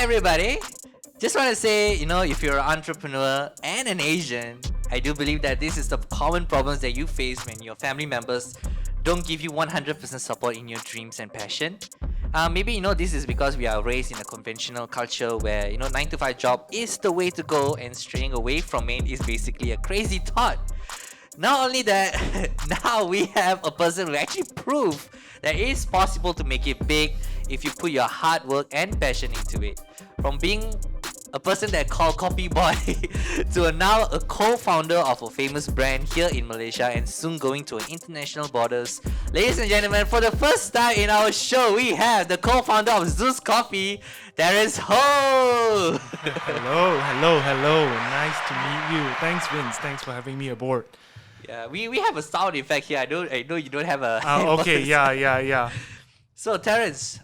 everybody. Just want to say, if you're an entrepreneur and an Asian, I do believe that this is the common problems that you face when your family members don't give you 100% support in your dreams and passion. Maybe this is because we are raised in a conventional culture where 9 to 5 job is the way to go, and straying away from it is basically a crazy thought. Not only that, now we have a person who actually proved that it is possible to make it big if you put your hard work and passion into it. From being a person that called Coffee Boy to now a co-founder of a famous brand here in Malaysia and soon going to international borders. Ladies and gentlemen, for the first time in our show, we have the co-founder of Zus Coffee, Terence Ho. Hello. Nice to meet you. Thanks, Vince. Thanks for having me aboard. Yeah, we have a sound effect here. I know you don't have a. Okay, yeah. So Terence,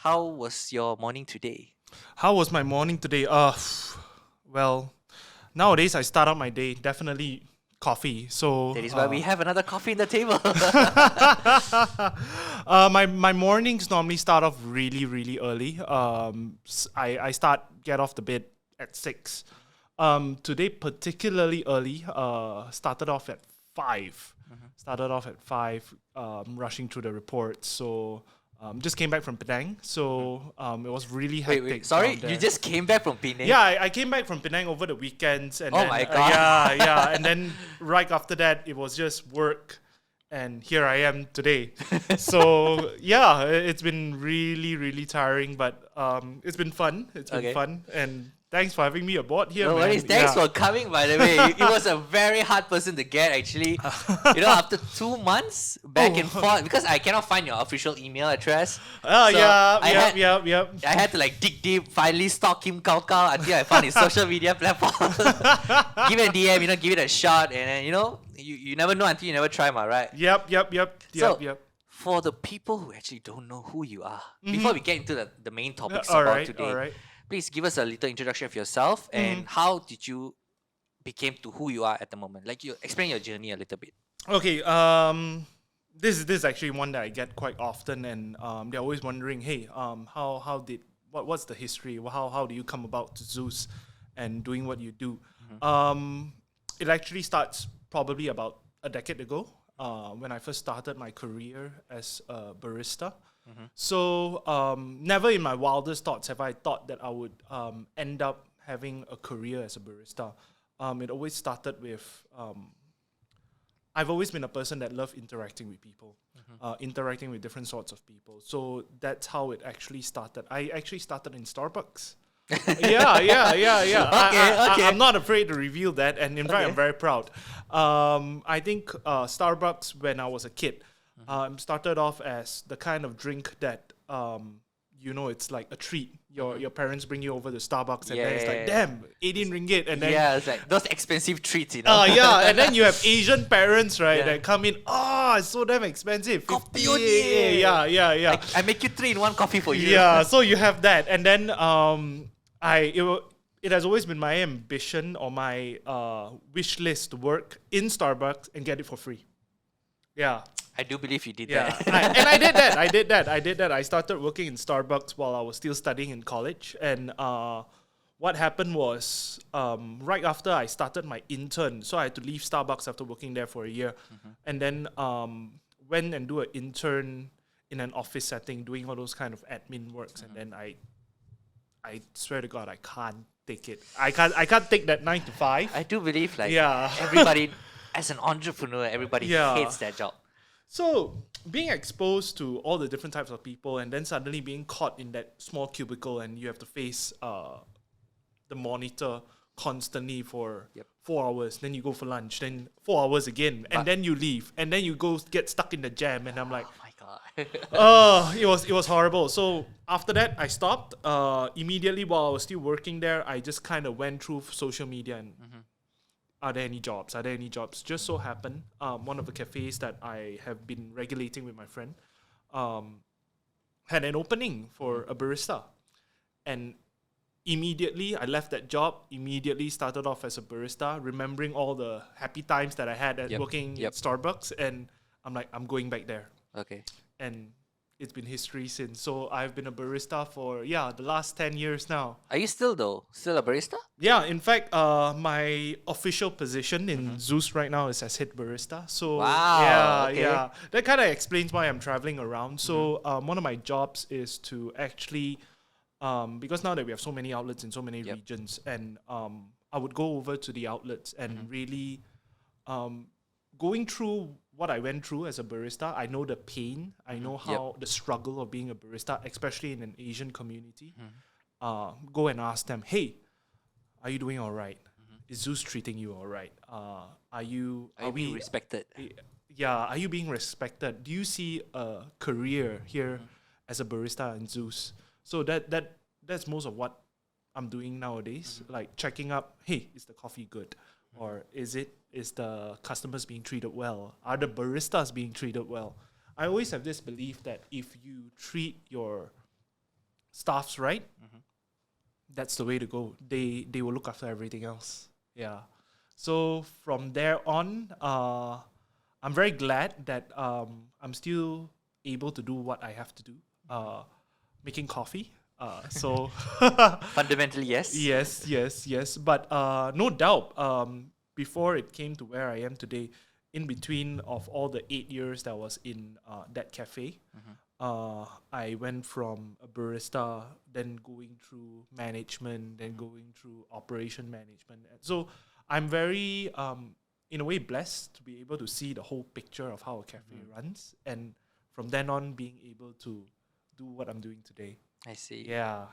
how was your morning today? How was my morning today? Well, nowadays I start out my day definitely coffee. So that is why we have another coffee in the table. My mornings normally start off really early. I get off the bed at 6. Today particularly early. Started off at 5. Started off at 5. Rushing through the reports. So. Just came back from Penang, so it was really hectic. Wait, sorry, you just came back from Penang? Yeah, I came back from Penang over the weekends, and my God. and then right after that, it was just work, and here I am today. So yeah, it's been really tiring, but it's been fun. It's been fun, and thanks for having me aboard here. No worries. Thanks for coming, by the way. It was a very hard person to get, actually. After 2 months back and forth, because I cannot find your official email address. Yep. I had to dig deep, finally stalk him cow until I found his social media platform. Give it a DM, give it a shot, and then, you never know until you never try, right? Yep. For the people who actually don't know who you are, before we get into the main topics today, all right. Please give us a little introduction of yourself and how did you became to who you are at the moment? You explain your journey a little bit. Okay, this is actually one that I get quite often, and they're always wondering, hey, what's the history? How do you come about to Zus and doing what you do? It actually starts probably about a decade ago when I first started my career as a barista. So never in my wildest thoughts have I thought that I would end up having a career as a barista. It always started with I've always been a person that loved interacting with people, interacting with different sorts of people. So that's how it actually started. I actually started in Starbucks. Yeah. Okay. I'm not afraid to reveal that, and in fact, I'm very proud. I think Starbucks, when I was a kid, started off as the kind of drink that it's like a treat. Your parents bring you over to Starbucks, and then it's like, damn, 18 ringgit, and then it's like those expensive treats, and then you have Asian parents, right, that come in. It's so damn expensive. 50. Yeah. I make you 3 in 1 coffee for you. Yeah, so you have that, and then it has always been my ambition or my wish list to work in Starbucks and get it for free. Yeah. I do believe you did that. And I did that. I started working in Starbucks while I was still studying in college. And what happened was right after I started my intern, so I had to leave Starbucks after working there for a year. And then went and do an intern in an office setting, doing all those kind of admin works. And then I swear to God, I can't take it. I can't take that 9 to 5. I do believe everybody, as an entrepreneur, everybody hates that job. So being exposed to all the different types of people, and then suddenly being caught in that small cubicle, and you have to face the monitor constantly for 4 hours. Then you go for lunch, then 4 hours again, and then you leave, and then you go get stuck in the jam. And I'm like, oh my God. It was horrible. So after that, I stopped. Immediately while I was still working there, I just kind of went through social media and. Are there any jobs? Just so happened, one of the cafes that I have been regulating with my friend had an opening for a barista. And immediately, I left that job, immediately started off as a barista, remembering all the happy times that I had at working at Starbucks. And I'm like, I'm going back there. Okay. And it's been history since. So I've been a barista for the last 10 years now. Are you still a barista? Yeah, in fact, my official position in Zus right now is as head barista. So Wow, okay. that kind of explains why I'm traveling around. So one of my jobs is to actually, because now that we have so many outlets in so many regions, and I would go over to the outlets and really going through what I went through as a barista. I know the pain. I know how the struggle of being a barista, especially in an Asian community. Go and ask them, hey, are you doing all right? Is Zeus treating you all right? Are you being respected? Yeah, are you being respected? Do you see a career here as a barista in Zeus? So that's most of what I'm doing nowadays, like checking up, hey, is the coffee good? Or is the customers being treated well? Are the baristas being treated well? I always have this belief that if you treat your staffs right, that's the way to go. They will look after everything else. Yeah. So from there on, I'm very glad that I'm still able to do what I have to do, making coffee. So Fundamentally, yes. yes. But no doubt, before it came to where I am today, in between of all the 8 years that I was in that cafe, I went from a barista, then going through management, then going through operation management. And so I'm very, in a way, blessed to be able to see the whole picture of how a cafe runs, and from then on being able to do what I'm doing today. I see. Yeah.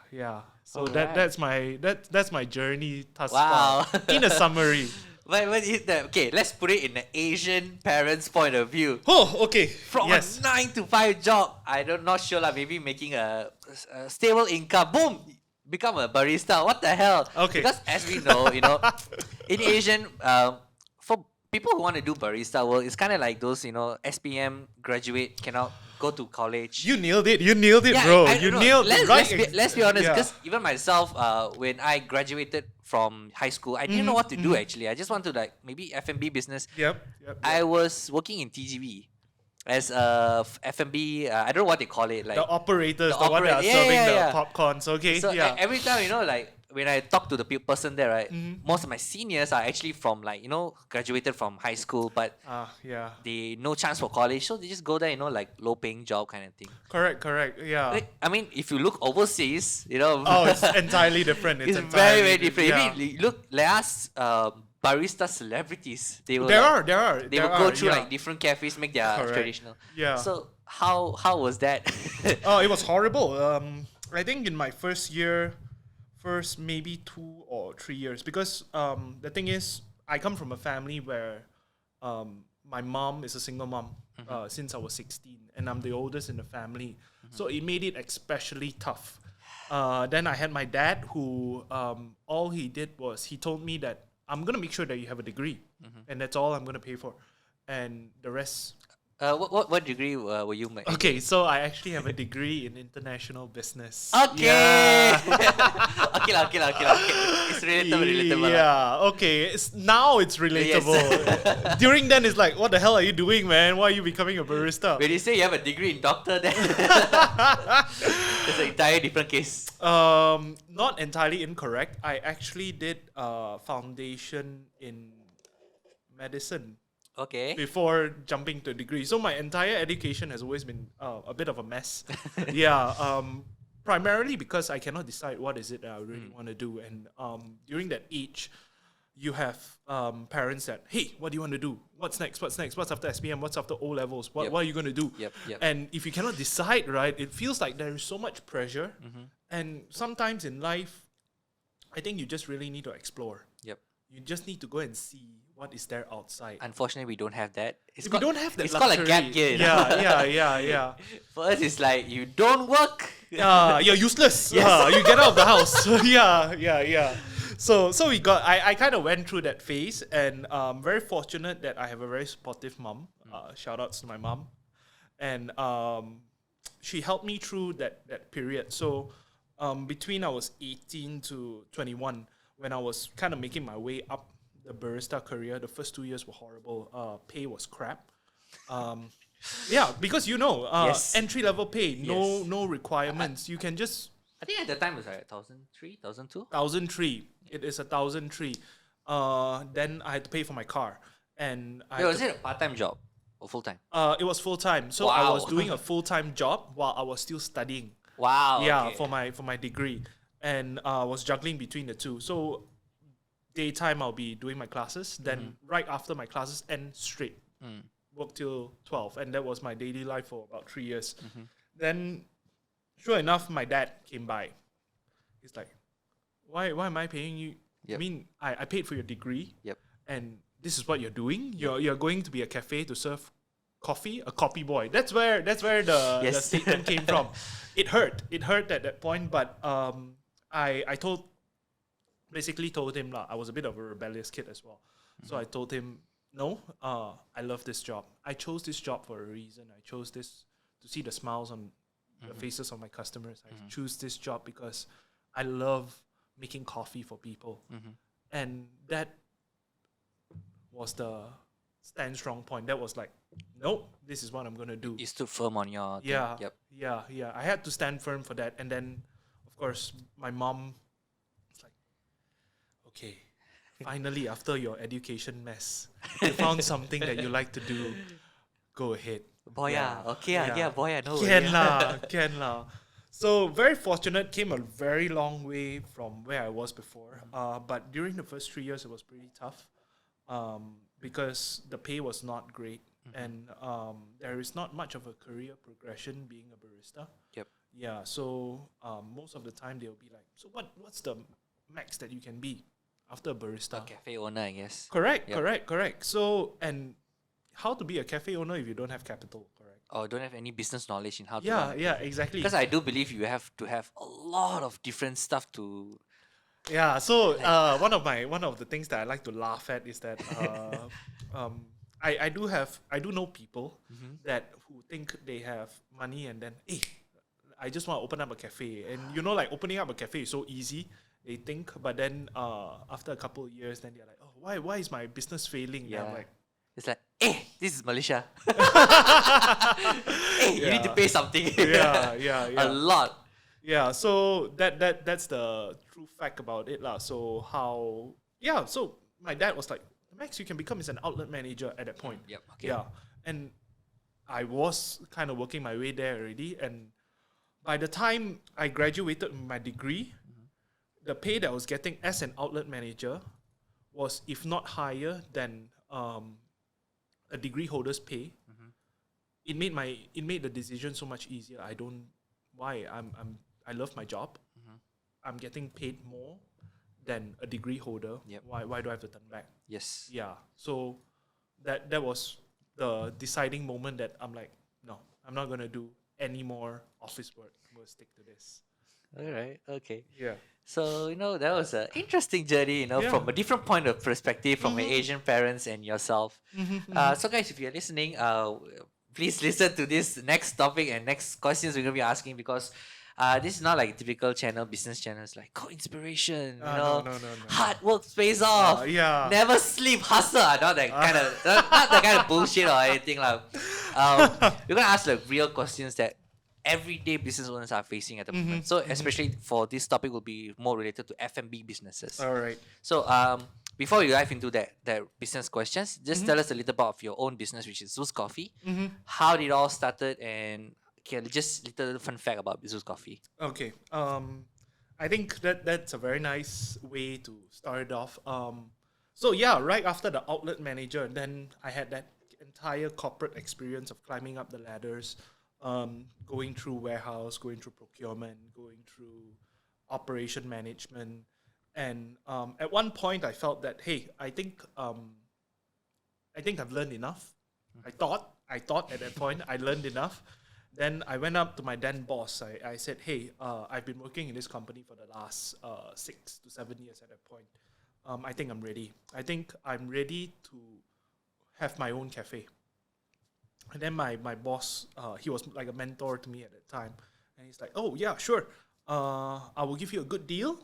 So Alright. that's my journey thus Wow. far. In a summary. But is that okay? Let's put it in the Asian parents' point of view. Oh, okay. From Yes. a 9 to 5 job, not sure lah. Maybe making a stable income. Boom, become a barista. What the hell? Okay. Because as we know, in Asian, for people who want to do barista work, it's kind of like those, SPM graduate cannot go to college. You nailed it, Yeah, bro. I You don't know. nailed Let's, it, right? let's be honest, Yeah. because even myself, when I graduated from high school, I didn't know what to do actually. I just want to maybe F&B business. Yep. I was working in TGV as a F&B. I don't know what they call it. Like The operators, the the one that are operator- yeah, serving yeah, the yeah. popcorns. Okay. so yeah. every time when I talk to the person there, right, most of my seniors are actually from graduated from high school, but Yeah. they no chance for college, so they just go there, like low paying job kind of thing. Correct. Yeah. I mean, if you look overseas, Oh, it's entirely different. it's entirely very, very different. Yeah. You mean, look, let us barista celebrities. They will There like, are. They there will go are, through yeah. like different cafes, make their Correct. traditional. Yeah. So how was that? Oh, it was horrible. I think in my first maybe 2 or 3 years, because the thing is, I come from a family where my mom is a single mom since I was 16, and I'm the oldest in the family, so it made it especially tough. Then I had my dad, who all he did was he told me that I'm gonna make sure that you have a degree, and that's all I'm gonna pay for, and the rest. what degree were you making? Okay, so I actually have a degree in international business. Okay. Yeah. okay. It's relatable. Yeah. Okay. Now it's relatable. During then, it's like, what the hell are you doing, man? Why are you becoming a barista? When you say you have a degree in doctor, then it's an entire different case. Not entirely incorrect. I actually did foundation in medicine Okay. before jumping to a degree. So my entire education has always been a bit of a mess. Yeah. Primarily because I cannot decide what is it that I really want to do. And during that age, you have parents that, hey, what do you want to do? What's next? What's after SPM? What's after O levels? What are you going to do? Yep. And if you cannot decide, right, it feels like there is so much pressure. And sometimes in life, I think you just really need to explore. Yep. You just need to go and see what is there outside. Unfortunately, we don't have that. If you don't have that it's called a gap luxury- year. Yeah. For us, it's like you don't work. You're useless. You get out of the house. Yeah. So I kind of went through that phase, and very fortunate that I have a very supportive mom. Shout outs to my mom, and she helped me through that period. So between I was 18 to 21, when I was kind of making my way up the barista career, the first 2 years were horrible. Pay was crap. Yeah, because Yes. entry level pay, Yes. no requirements. You can just I think at the time it was like 1,003, 1,002. 1,003. It is 1,003. Then I had to pay for my car, and I Wait, had was to, it a part-time job or full-time? it was full time. So I was Wow. doing a full time job while I was still studying. Wow. Yeah, Okay. for my degree, and was juggling between the two. So daytime I'll be doing my classes. Then right after my classes end straight, work till 12, and that was my daily life for about 3 years. Then, sure enough, my dad came by. He's like, why am I paying you? I Yep. mean, I paid for your degree, Yep. and this is what you're doing. You're going to be a cafe to serve coffee, a copy boy. That's where the Yes. statement came from. It hurt. It hurt at that point, but I basically told him I was a bit of a rebellious kid as well. So I told him, no, I love this job. I chose this job for a reason. I chose this to see the smiles on the faces of my customers. I choose this job because I love making coffee for people. And that was the stand strong point. That was like, nope, this is what I'm going to do. You stood firm on your thing. Yeah, Yep. yeah. I had to stand firm for that. And then, of course, my mom was like, okay, finally, after your education mess, you found something that you like to do. Go ahead. Boy, Yeah, okay, yeah. yeah, boy, no Can worry. lah, can lah. So very fortunate, came a very long way from where I was before. But during the first 3 years, it was pretty tough because the pay was not great, and there is not much of a career progression being a barista. Yep. Yeah, so most of the time they'll be like, so what's the max that you can be after a barista? A cafe owner, I guess. Correct, Yep. correct. So, and how to be a cafe owner if you don't have capital, correct? Or don't have any business knowledge in how to Yeah, run. yeah, exactly. Because I do believe you have to have a lot of different stuff to. Yeah, so one of the things that I like to laugh at is that I do know people that who think they have money and then I just want to open up a cafe, and like opening up a cafe is so easy, they think, but then after a couple of years then they're like, oh, why is my business failing? And I'm Yeah. like, It's like, this is Malaysia. You need to Yeah. pay something. yeah. A lot. Yeah, so that's the true fact about it lah. So so my dad was like, the max you can become is an outlet manager at that point. Yep. Okay. Yeah, and I was kind of working my way there already, and by the time I graduated with my degree, the pay that I was getting as an outlet manager was, if not higher than a degree holder's pay. It made the decision so much easier. I love my job. I'm getting paid more than a degree holder. Yep. Why do I have to turn back? Yes. Yeah. So that was the deciding moment that I'm like, no, I'm not gonna do any more office work. I'm gonna stick to this. All right. Okay. Yeah. So, that was an interesting journey, Yeah. from a different point of perspective from your Asian parents and yourself. So, guys, if you're listening, please listen to this next topic and next questions we're going to be asking, because this is not like a typical business channel. It's like, inspiration, No. hard work pays off. Yeah. Never sleep, hustle. Not that kind of, not the kind of bullshit or anything. We're going to ask real questions that everyday business owners are facing at the moment. So especially for this topic will be more related to F&B businesses. All right. So before we dive into that business questions, just tell us a little bit of your own business, which is Zus Coffee. How did it all started, and just little fun fact about Zus Coffee. Okay. I think that's a very nice way to start it off. So yeah, right after the outlet manager, then I had that entire corporate experience of climbing up the ladders, going through warehouse, going through procurement, going through operation management, and at one point I felt that, hey, I think I've learned enough. I thought at that point I learned enough. Then I went up to my then boss. I said, hey, I've been working in this company for the last 6 to 7 years at that point. I think I'm ready. I think I'm ready to have my own cafe. And then my boss, he was like a mentor to me at that time. And he's like, oh, yeah, sure. I will give you a good deal.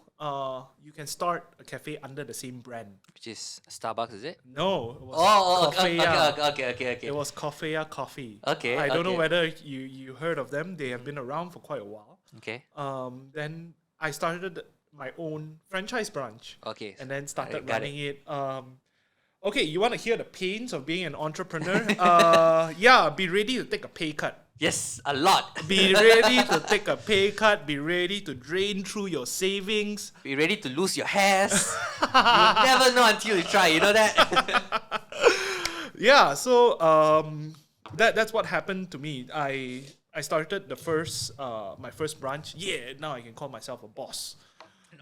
You can start a cafe under the same brand. Which is Starbucks, is it? No, it was Okay, Coffea. okay. It was Coffea Coffee. Okay, I don't know okay. whether you heard of them. They have been around for quite a while. Okay. Then I started my own franchise branch. Okay. And then started Got running it. Okay, you want to hear the pains of being an entrepreneur? Yeah, be ready to take a pay cut. Yes, a lot. Be ready to take a pay cut. Be ready to drain through your savings. Be ready to lose your hairs. You'll never know until you try. You know that? Yeah, so that's what happened to me. I started my first branch. Yeah, now I can call myself a boss.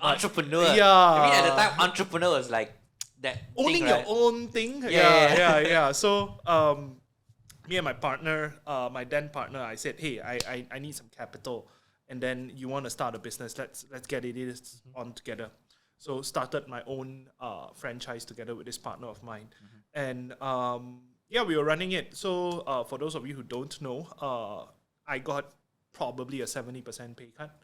Entrepreneur. Yeah. I mean, at the time, entrepreneur was like that. Owning thing, your right? own thing. Yeah. Yeah. So me and my partner, my then partner, I said, hey, I need some capital, and then you want to start a business. Let's get it on together. So started my own franchise together with this partner of mine, and yeah, we were running it. So for those of you who don't know, I got probably a 70% pay cut.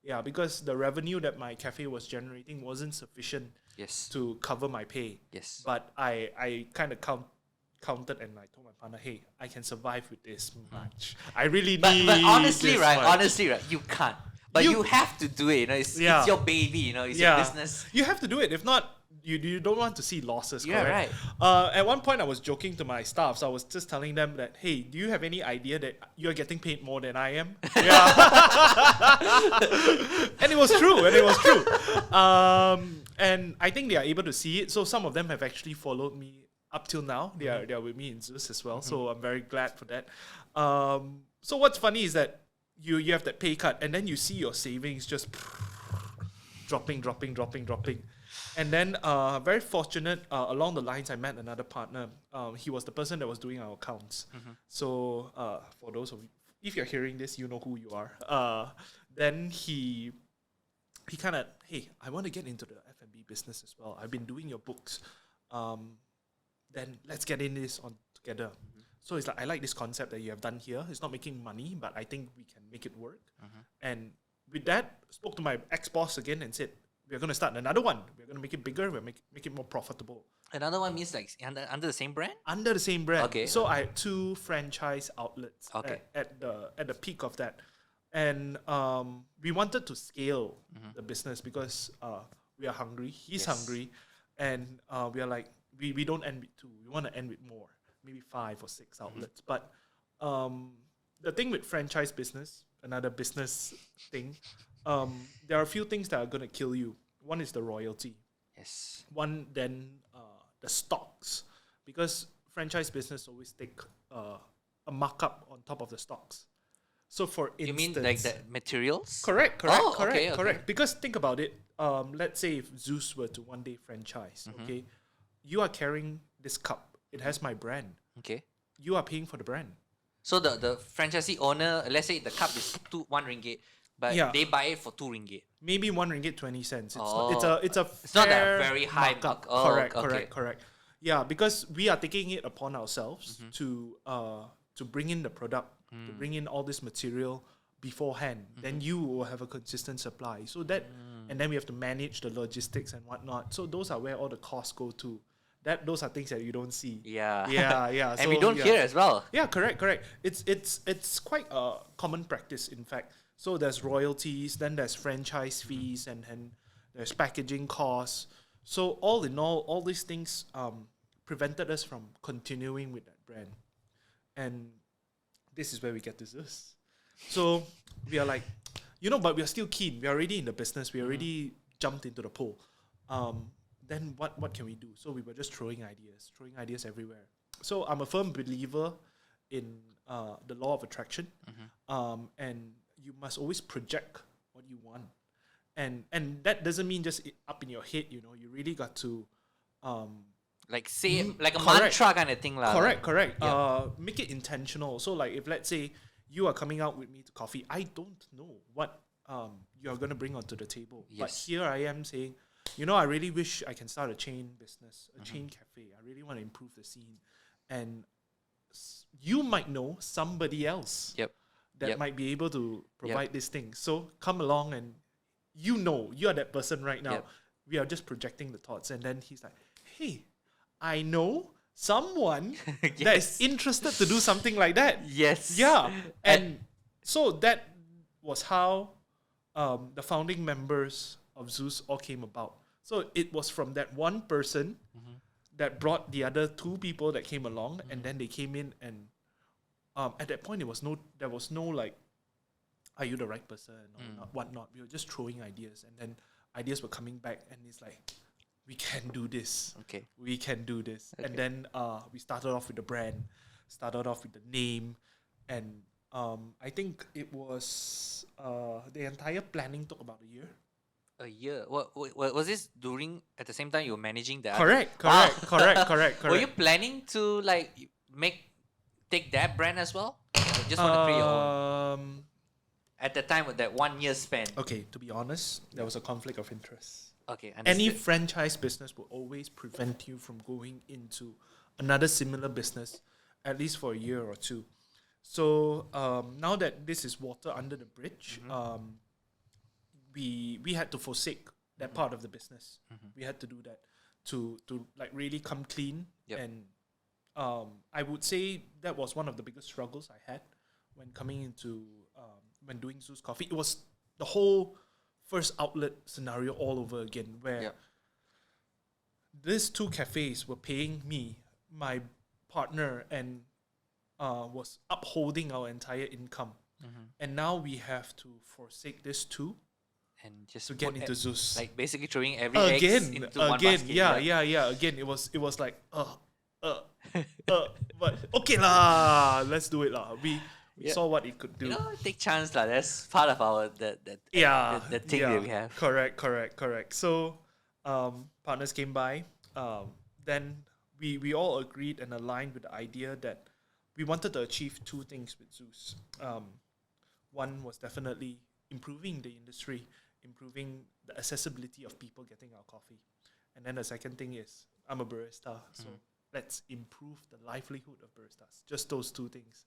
Yeah, because the revenue that my cafe was generating wasn't sufficient Yes. to cover my pay. Yes. But I kind of counted, and I told my partner, hey, I can survive with this much. I really need But honestly, this right? much. Honestly, right? You can't. But you have to do it. You know, it's your baby. You know, it's your business. You have to do it. If not, you don't want to see losses. Yeah, correct? At one point, I was joking to my staff. So I was just telling them that, hey, do you have any idea that you're getting paid more than I am? Yeah. And it was true. And I think they are able to see it. So some of them have actually followed me up till now. They are with me in Zus as well. So I'm very glad for that. So what's funny is that you have that pay cut, and then you see your savings just dropping. And then very fortunate, along the lines, I met another partner. He was the person that was doing our accounts. So for those of you, if you're hearing this, you know who you are. Then he kind of, hey, I want to get into the F&B business as well. I've been doing your books. Then let's get in this on together. So it's like, I like this concept that you have done here. It's not making money, but I think we can make it work. And with that, spoke to my ex-boss again and said, we're going to start another one. We're going to make it bigger. We'll make it more profitable. Another one means like under the same brand? Under the same brand. Okay. So I had 2 franchise outlets at the peak of that. And we wanted to scale the business because we are hungry. He's hungry. And we are like, we don't end with 2. We want to end with more. Maybe 5 or 6 outlets. But the thing with franchise business, another business thing, there are a few things that are going to kill you. One is the royalty. Yes. One, then the stocks. Because franchise business always take a markup on top of the stocks. So for instance... You mean like the materials? Correct. Okay. Because think about it. Let's say if Zus were to one day franchise, okay? You are carrying this cup. It has my brand. Okay. You are paying for the brand. So the franchisee owner, let's say the cup is 1 ringgit, but they buy it for 2 ringgit. Maybe 1 ringgit 20 cents. It's It's not that fair very high markup. mark. Correct. Yeah, because we are taking it upon ourselves to bring in the product, to bring in all this material beforehand. Then you will have a consistent supply. So that, and then we have to manage the logistics and whatnot. So those are where all the costs go to. Those are things that you don't see. Yeah. Yeah. And we don't hear as well. Yeah, correct. It's quite a common practice, in fact. So there's royalties, then there's franchise fees, and there's packaging costs. So all in all these things prevented us from continuing with that brand. And this is where we get to this. So we are like, but we are still keen. We are already in the business. We already jumped into the pool. Then what can we do? So we were just throwing ideas everywhere. So I'm a firm believer in the law of attraction, and you must always project what you want, and that doesn't mean just up in your head. You really got to like say like a mantra kind of thing, lah. Correct. Yeah. Make it intentional. So like if let's say you are coming out with me to coffee, I don't know what you are going to bring onto the table, but here I am saying, I really wish I can start a chain business, a chain cafe. I really want to improve the scene. And you might know somebody else that Yep. might be able to provide this thing. So come along and you're that person right now. Yep. We are just projecting the thoughts. And then he's like, hey, I know someone that is Yes. interested to do something like that. Yes. Yeah. And so that was how the founding members of Zus all came about. So it was from that one person that brought the other two people that came along, and then they came in and at that point there was no like, are you the right person or not, whatnot. We were just throwing ideas, and then ideas were coming back, and it's like, we can do this. Okay. We can do this. Okay. And then we started off with the brand, started off with the name, and I think it was the entire planning took about a year. A year. What was this during at the same time you were managing that? Correct. Were you planning to like take that brand as well? Or just want to create your own? At the time with that 1 year span. Okay, to be honest, there was a conflict of interest. Okay, Any understood. franchise business will always prevent you from going into another similar business, at least for a year or two. So now that this is water under the bridge, we had to forsake that part of the business. We had to do that to like really come clean. Yep. And I would say that was one of the biggest struggles I had when coming into when doing Zus Coffee. It was the whole first outlet scenario all over again, where Yep. these two cafes were paying me, my partner, and was upholding our entire income. And now we have to forsake this two And just to get put into Zus. like basically throwing every eggs into one Again, basket. yeah. Again, it was like, but okay lah, let's do it lah. We Yeah. saw what it could do. You know, take chance lah. That's part of our the thing that we have. Correct. So, partners came by. Then we all agreed and aligned with the idea that we wanted to achieve two things with Zus. One was definitely improving the industry, improving the accessibility of people getting our coffee. And then the second thing is, I'm a barista, so let's improve the livelihood of baristas. Just those two things.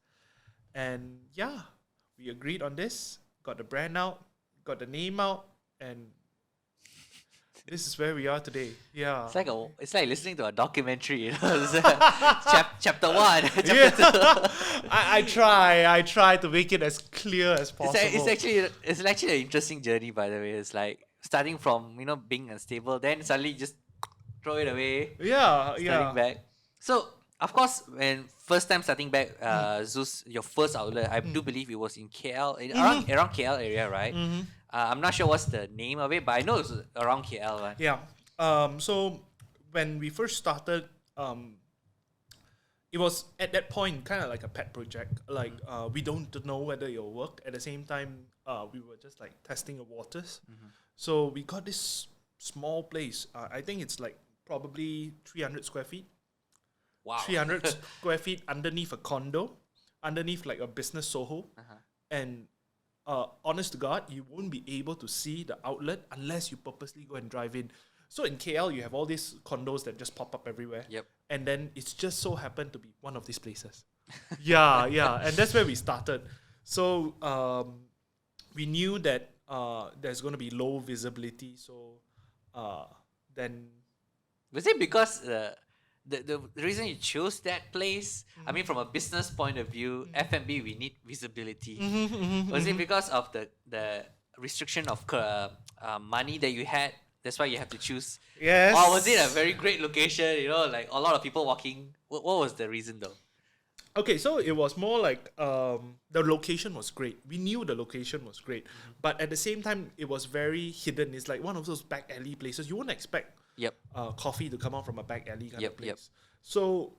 And yeah, we agreed on this, got the brand out, got the name out, and this is where we are today. Yeah. It's like listening to a documentary. You know? Chapter 1, chapter 2. I try to make it as clear as possible. It's actually an interesting journey, by the way. It's like starting from being unstable, then suddenly just throw it away, starting back. So of course, when first time starting back, Zus, your first outlet, I do believe it was in KL, around KL area, right? I'm not sure what's the name of it, but I know it's around KL, right? Yeah. So when we first started, it was at that point kind of like a pet project. Like we don't know whether it'll work. At the same time, we were just like testing the waters. So we got this small place. I think it's like probably 300 square feet. Wow. 300 square feet underneath a condo, underneath like a business Soho. And honest to God, you won't be able to see the outlet unless you purposely go and drive in. So in KL, you have all these condos that just pop up everywhere. Yep. And then it's just so happened to be one of these places. Yeah. And that's where we started. So we knew that there's going to be low visibility. So then... Was it because the reason you chose that place? I mean, from a business point of view, F&B, we need visibility. Was it because of the restriction of money that you had? That's why you have to choose. Yes. Or was it a very great location? Like a lot of people walking. What was the reason though? Okay, so it was more like the location was great. We knew the location was great, but at the same time, it was very hidden. It's like one of those back alley places. You wouldn't expect coffee to come out from a back alley kind of place. So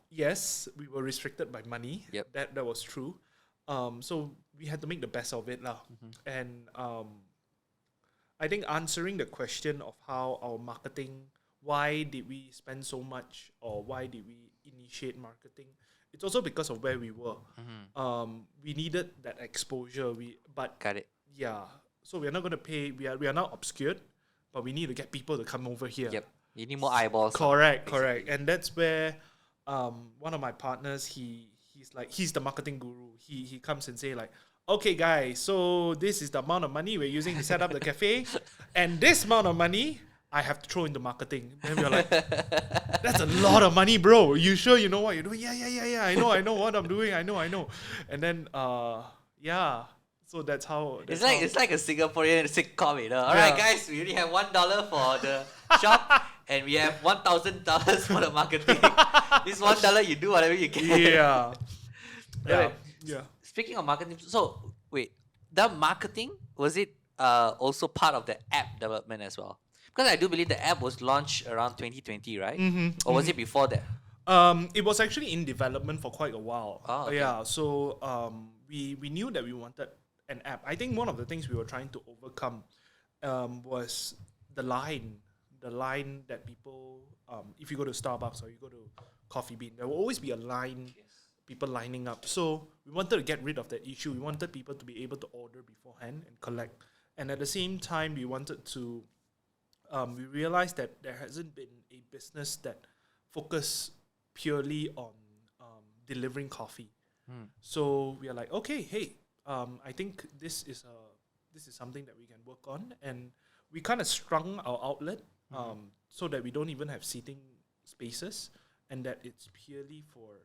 yes, we were restricted by money. That was true. So we had to make the best of it lah. And I think answering the question of how our marketing, why did we spend so much, or why did we initiate marketing? It's also because of where we were. We needed that exposure. Got it. Yeah. So we're not going to pay. We are now obscured, but we need to get people to come over here. Yep. You need more eyeballs. Correct. And that's where one of my partners he he's the marketing guru. He comes and say like, okay guys, so this is the amount of money we're using to set up the cafe, and this amount of money I have to throw into marketing. Then we're like, that's a lot of money, bro. You sure you know what you're doing? Yeah. I know what I'm doing. I know. And then yeah. So that's how. It's like a Singaporean sitcom, you know. All right, guys, we only have $1 for the shop, and we have $1,000 for the marketing. This $1, you do whatever you can. Yeah. Right. Yeah. Speaking of marketing, so wait, the marketing, was it also part of the app development as well? Because I do believe the app was launched around 2020, right? Or was it before that? It was actually in development for quite a while. Oh, okay. Yeah. So we knew that we wanted an app. I think one of the things we were trying to overcome was the line that people, if you go to Starbucks or you go to Coffee Bean, there will always be a line, people lining up. So we wanted to get rid of that issue. We wanted people to be able to order beforehand and collect. And at the same time, we wanted to, we realized that there hasn't been a business that focus purely on delivering coffee. So we are like, okay, hey, I think this is something that we can work on, and we kind of strung our outlet so that we don't even have seating spaces, and that it's purely for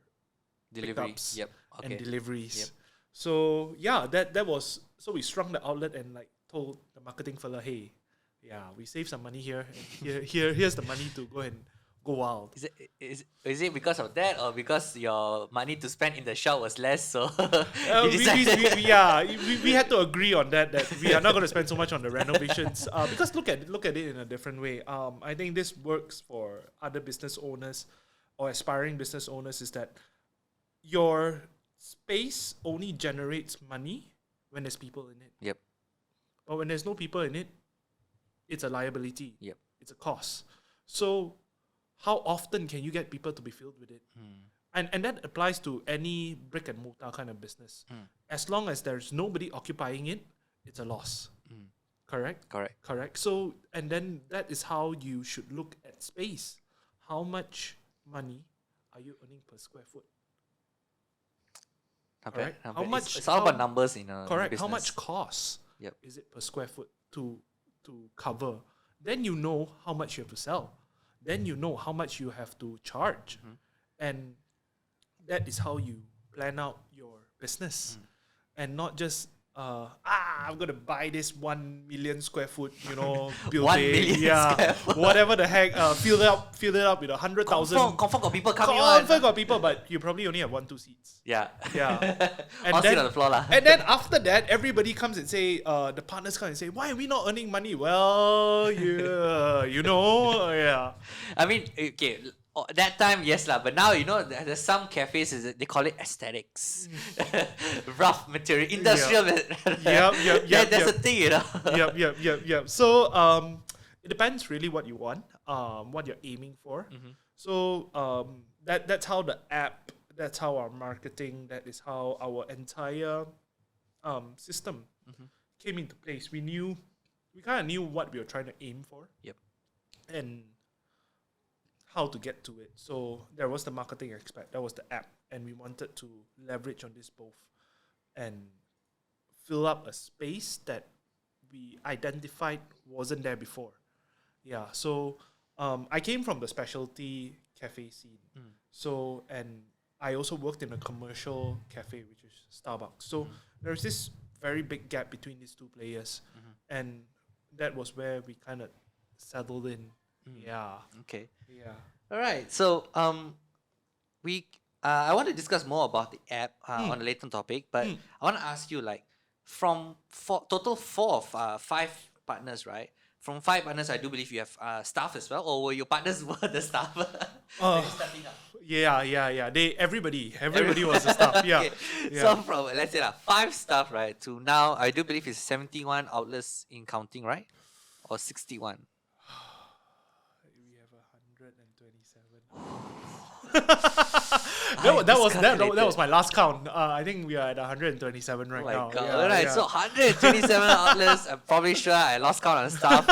Delivery. pickups Okay. and deliveries. Yep. So yeah, that was, so we strung the outlet and like told the marketing fella, hey, yeah, we saved some money here, and here's the money to go and go wild. Is it because of that, or because your money to spend in the shop was less? So we had to agree on that we are not going to spend so much on the renovations because look at it in a different way. I think this works for other business owners or aspiring business owners, is that your space only generates money when there's people in it. Yep. But when there's no people in it, it's a liability. Yep. It's a cost. So how often can you get people to be filled with it? And that applies to any brick and mortar kind of business. As long as there's nobody occupying it, it's a loss. Correct? Correct. So, and then that is how you should look at space. How much money are you earning per square foot? Okay. How much? It's all about numbers in a correct. business. How much cost is it per square foot to cover? Then you know how much you have to sell. Then you know how much you have to charge. And that is how you plan out your business. And not just, I'm going to buy this 1 million square foot, building. 1 million square foot. Whatever the heck, fill it up with 100,000. Confirm got people coming Confirm got people, but you probably only have 1-2 seats. Yeah. And All sit on the floor lah. And then after that, everybody comes and say, the partners come and say, why are we not earning money? Well, yeah. I mean, okay, that time, yes lah, but now, there's some cafes, they call it aesthetics. Rough material, industrial. Yep. That's the thing, Yep. So, it depends really what you want, what you're aiming for. So, that's how the app, that's how our marketing, that is how our entire system came into place. We kind of knew what we were trying to aim for. Yep. And how to get to it. So there was the marketing aspect, that was the app, and we wanted to leverage on this both and fill up a space that we identified wasn't there before. Yeah, so I came from the specialty cafe scene. So, and I also worked in a commercial cafe, which is Starbucks. So there's this very big gap between these two players, and that was where we kind of settled in. Yeah. Okay. Yeah. All right. So, I want to discuss more about the app on a later topic, but I want to ask you, like, from total 4 of 5 partners, right? From 5 partners, I do believe you have staff as well, or were your partners were the staff? Starting up? Yeah. Everybody was the staff. Yeah. Okay. Yeah. So from, let's say 5 staff, right, to now, I do believe it's 71 outlets in counting, right? Or 61. We have 127. that was my last count. I think we are at 127 right now. God. Yeah, Alright, so 127 outlets. I'm probably sure I lost count on staff.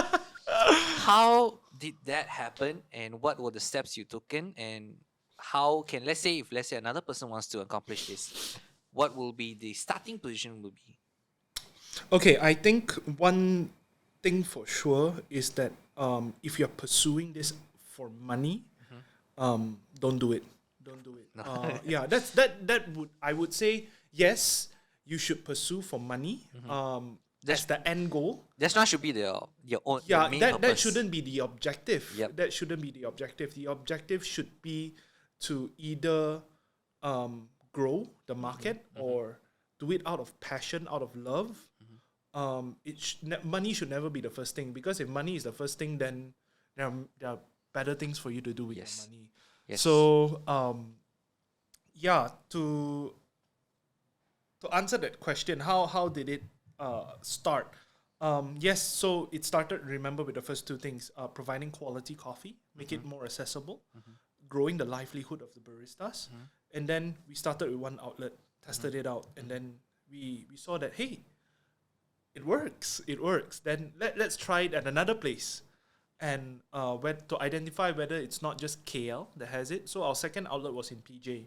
How did that happen, and what were the steps you took in, and how can, let's say another person wants to accomplish this, what will be the starting position will be? Okay, I think one thing for sure is that if you're pursuing this for money, don't do it. Don't do it. No. Yeah, that would, I would say, yes, you should pursue for money. That's the end goal. That's not should be your own Yeah, your main that purpose. shouldn't be the objective. Yep. That shouldn't be the objective. The objective should be to either grow the market or do it out of passion, out of love. Money should never be the first thing, because if money is the first thing, then there are better things for you to do with Yes. your money. Yes. So yeah, to answer that question, how did it start? Yes, so it started, remember, with the first two things: providing quality coffee, make it more accessible, growing the livelihood of the baristas, and then we started with one outlet, tested it out, and then we saw that, hey, it works. Then let's try it at another place, and to identify whether it's not just KL that has it. So our second outlet was in PJ,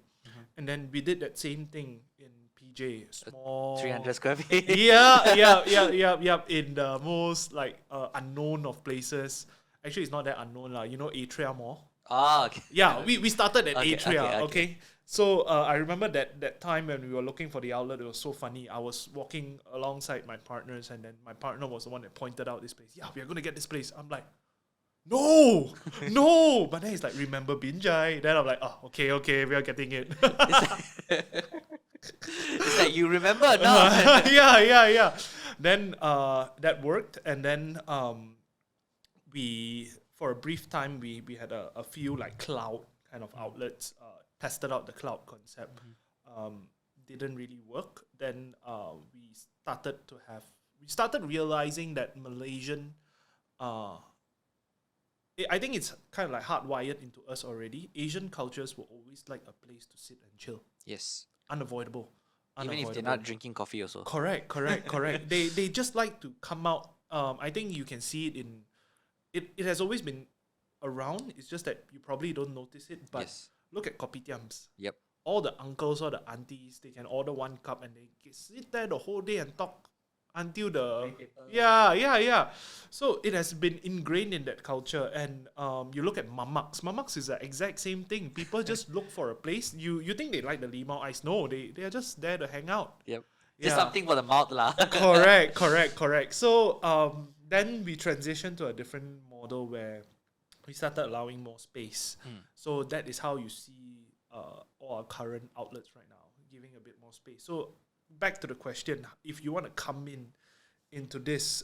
and then we did that same thing in PJ, small 300 square feet. yeah. In the most like unknown of places. Actually, it's not that unknown lah. You know, Atria Mall. Ah, okay. Yeah, we started at Okay, Atria. okay. Okay. So I remember that time when we were looking for the outlet, it was so funny. I was walking alongside my partners, and then my partner was the one that pointed out this place. Yeah, we are gonna get this place. I'm like, no, no. But then he's like, remember Binjai? Then I'm like, oh, okay, we are getting it. It's like you remember now. yeah. Then that worked, and then we, for a brief time, we had a few like cloud kind of outlets, tested out the cloud concept. Didn't really work. Then we started realizing that Malaysian, I think it's kind of like hardwired into us already. Asian cultures will always like a place to sit and chill. Yes. Unavoidable. Even if they're not drinking coffee also. Correct. They just like to come out. I think you can see it in. It has always been around. It's just that you probably don't notice it. But Yes. look at kopitiams. Yep. All the uncles or the aunties, they can order one cup and they can sit there the whole day and talk until the yeah. So it has been ingrained in that culture. And you look at mamaks. Mamaks is the exact same thing. People just look for a place. You think they like the limau ice? No, they are just there to hang out. Yep. Just Yeah. something for the mouth lah. Correct. So then we transitioned to a different model where we started allowing more space. So that is how you see all our current outlets right now, giving a bit more space. So back to the question, if you want to come into this,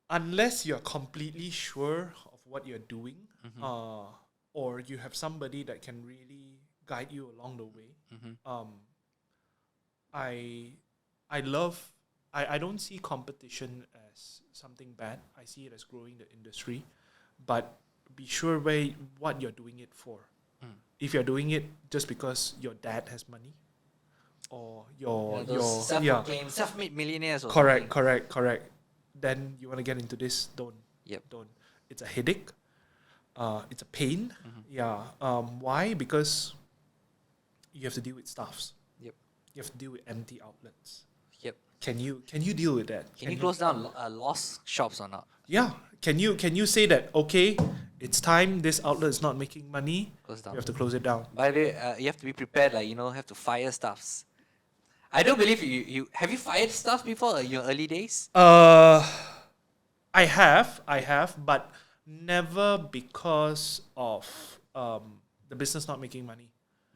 unless you're completely sure of what you're doing, or you have somebody that can really guide you along the way, I don't see competition as something bad. I see it as growing the industry, but be sure what you're doing it for. If you're doing it just because your dad has money, or your Self-proclaimed, self-made millionaires. Or correct. Then you want to get into this? Don't. Yep. Don't. It's a headache. It's a pain. Yeah. Why? Because you have to deal with staffs. Yep. You have to deal with empty outlets. Yep. Can you deal with that? Can you close down lost shops or not? Yeah. Can you say that, okay, it's time, this outlet is not making money, Close down. you have to close it down. By the way, you have to be prepared. Like have to fire staffs. I don't believe you have you fired staff before in your early days. I have, but never because of the business not making money.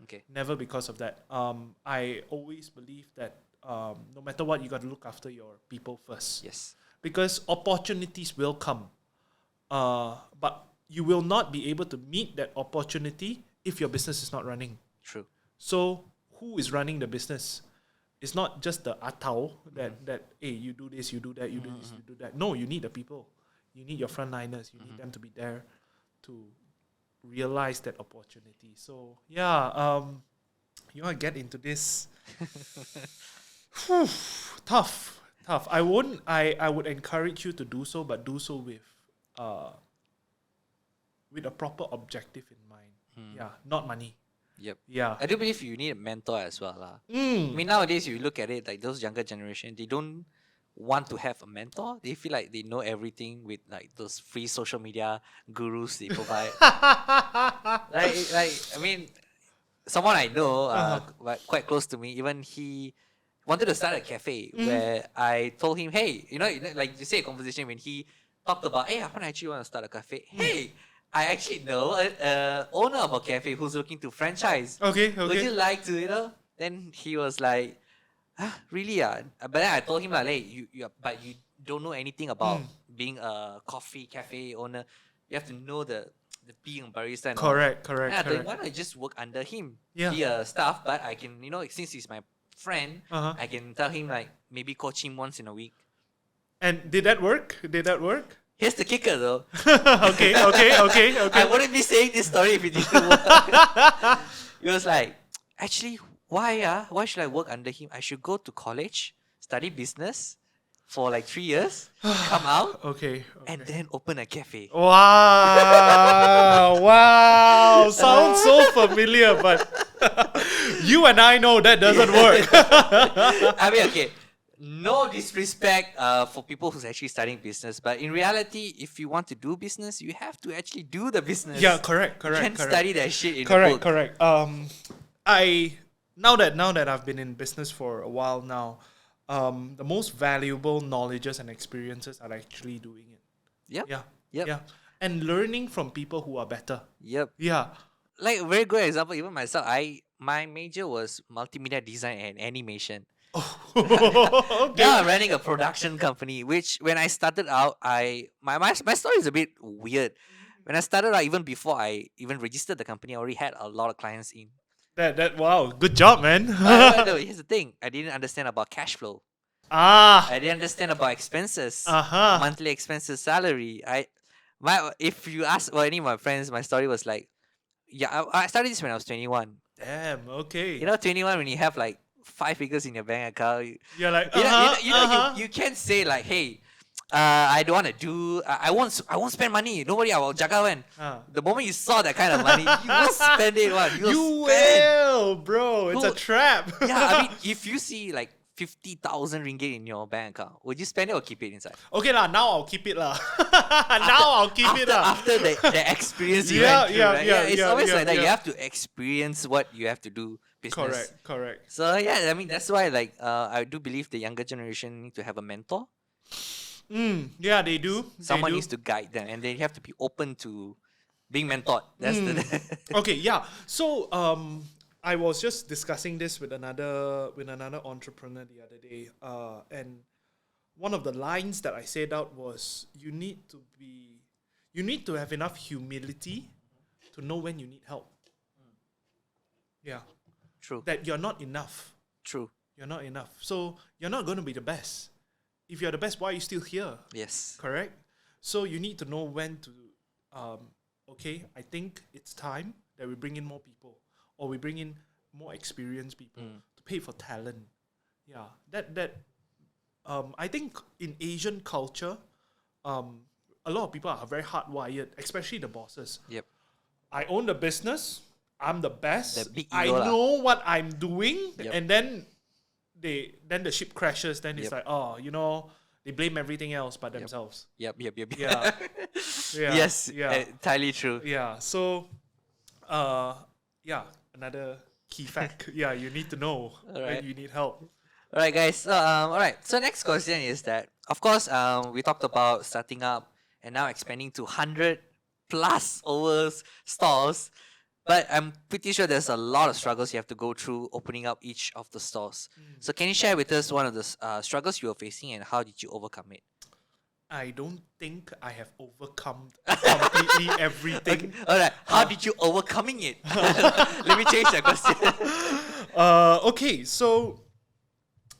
Okay. Never because of that. I always believe that no matter what, you got to look after your people first. Yes. Because opportunities will come, but you will not be able to meet that opportunity if your business is not running. True. So who is running the business? It's not just the atau that hey, you do this, you do that, you do this, you do that. No, you need the people. You need your frontliners. You need them to be there to realize that opportunity. So yeah, you want to get into this? Tough. I would encourage you to do so, but do so with with a proper objective in mind. Yeah, not money. Yep. Yeah. I do believe you need a mentor as well, lah. I Mm. mean, nowadays you look at it like those younger generation, they don't want to have a mentor. They feel like they know everything with like those free social media gurus they provide. I mean, someone I know, quite close to me, even he wanted to start a cafe where I told him, hey, like you say a conversation when he talked about, hey, I actually want to start a cafe. Hey, I actually know a owner of a cafe who's looking to franchise. Okay. Would you like to, Then he was like, really? But then I told him like, hey, but you don't know anything about being a coffee cafe owner. You have to know the being a barista and all. Correct. And I told him, why not I just work under him? Yeah. Be a staff, but I can, since he's my friend, Uh-huh. I can tell him like maybe coach him once in a week. And did that work? Here's the kicker though. Okay. I wouldn't be saying this story if it didn't work. It was like, actually, why should I work under him? I should go to college, study business for like 3 years, come out, Okay. and then open a cafe. Wow. Sounds so familiar, but you and I know that doesn't work. I mean, okay, no disrespect for people who's actually studying business, but in reality, if you want to do business, you have to actually do the business. Yeah, correct. You can't study that shit in a book. Correct. Now that I've been in business for a while now, the most valuable knowledges and experiences are actually doing it. Yep. Yeah. Yep. Yeah. And learning from people who are better. Yep. Yeah. Like a very good example, even myself, my major was multimedia design and animation. Okay. Now I'm running a production company, which when I started out, my story is a bit weird. When I started out, even before I even registered the company, I already had a lot of clients in. Wow, good job, man. But no, here's the thing: I didn't understand about cash flow. I didn't understand about expenses, monthly expenses, salary. If you ask any of my friends, my story was like, I started this when I was 21. Damn, okay. 21 when you have like 5 figures in your bank account. You're like, You can't say like, hey, I don't want to do. I won't spend money. Don't worry, I will jaga when. The moment you saw that kind of money, you will spend it. You will, bro. It's a trap. Yeah, I mean, if you see like 50,000 ringgit in your bank account, would you spend it or keep it inside? Okay lah. Now I'll keep it lah. After the experience you went through, right? It's always like that. Yeah. You have to experience what you have to do. Business. Correct. So yeah, I mean that's why like I do believe the younger generation need to have a mentor. Yeah, they do. Someone needs to guide them, and they have to be open to being mentored. That's Okay, yeah. So I was just discussing this with another entrepreneur the other day, and one of the lines that I said out was you need to have enough humility to know when you need help. Yeah. True. That you're not enough. True. You're not enough. So you're not going to be the best. If you're the best, why are you still here? Yes. Correct? So you need to know when to, okay, I think it's time that we bring in more people, or we bring in more experienced people to pay for talent. Yeah, I think in Asian culture, a lot of people are very hardwired, especially the bosses. Yep. I own the business. I'm the best. The big I ego lah. know what I'm doing, Yep. and then the ship crashes. Then it's like, they blame everything else but themselves. Yep. Yeah. Yes. Yeah. Entirely true. Yeah. So, another key fact. Yeah, you need to know Alright. when you need help. All right, guys. So, all right. So next question is that, of course, we talked about starting up and now expanding to 100 plus over stores. But I'm pretty sure there's a lot of struggles you have to go through opening up each of the stores. So can you share with us one of the struggles you were facing and how did you overcome it? I don't think I have overcome completely everything. All right. How did you overcoming it? Let me change that question. Okay, so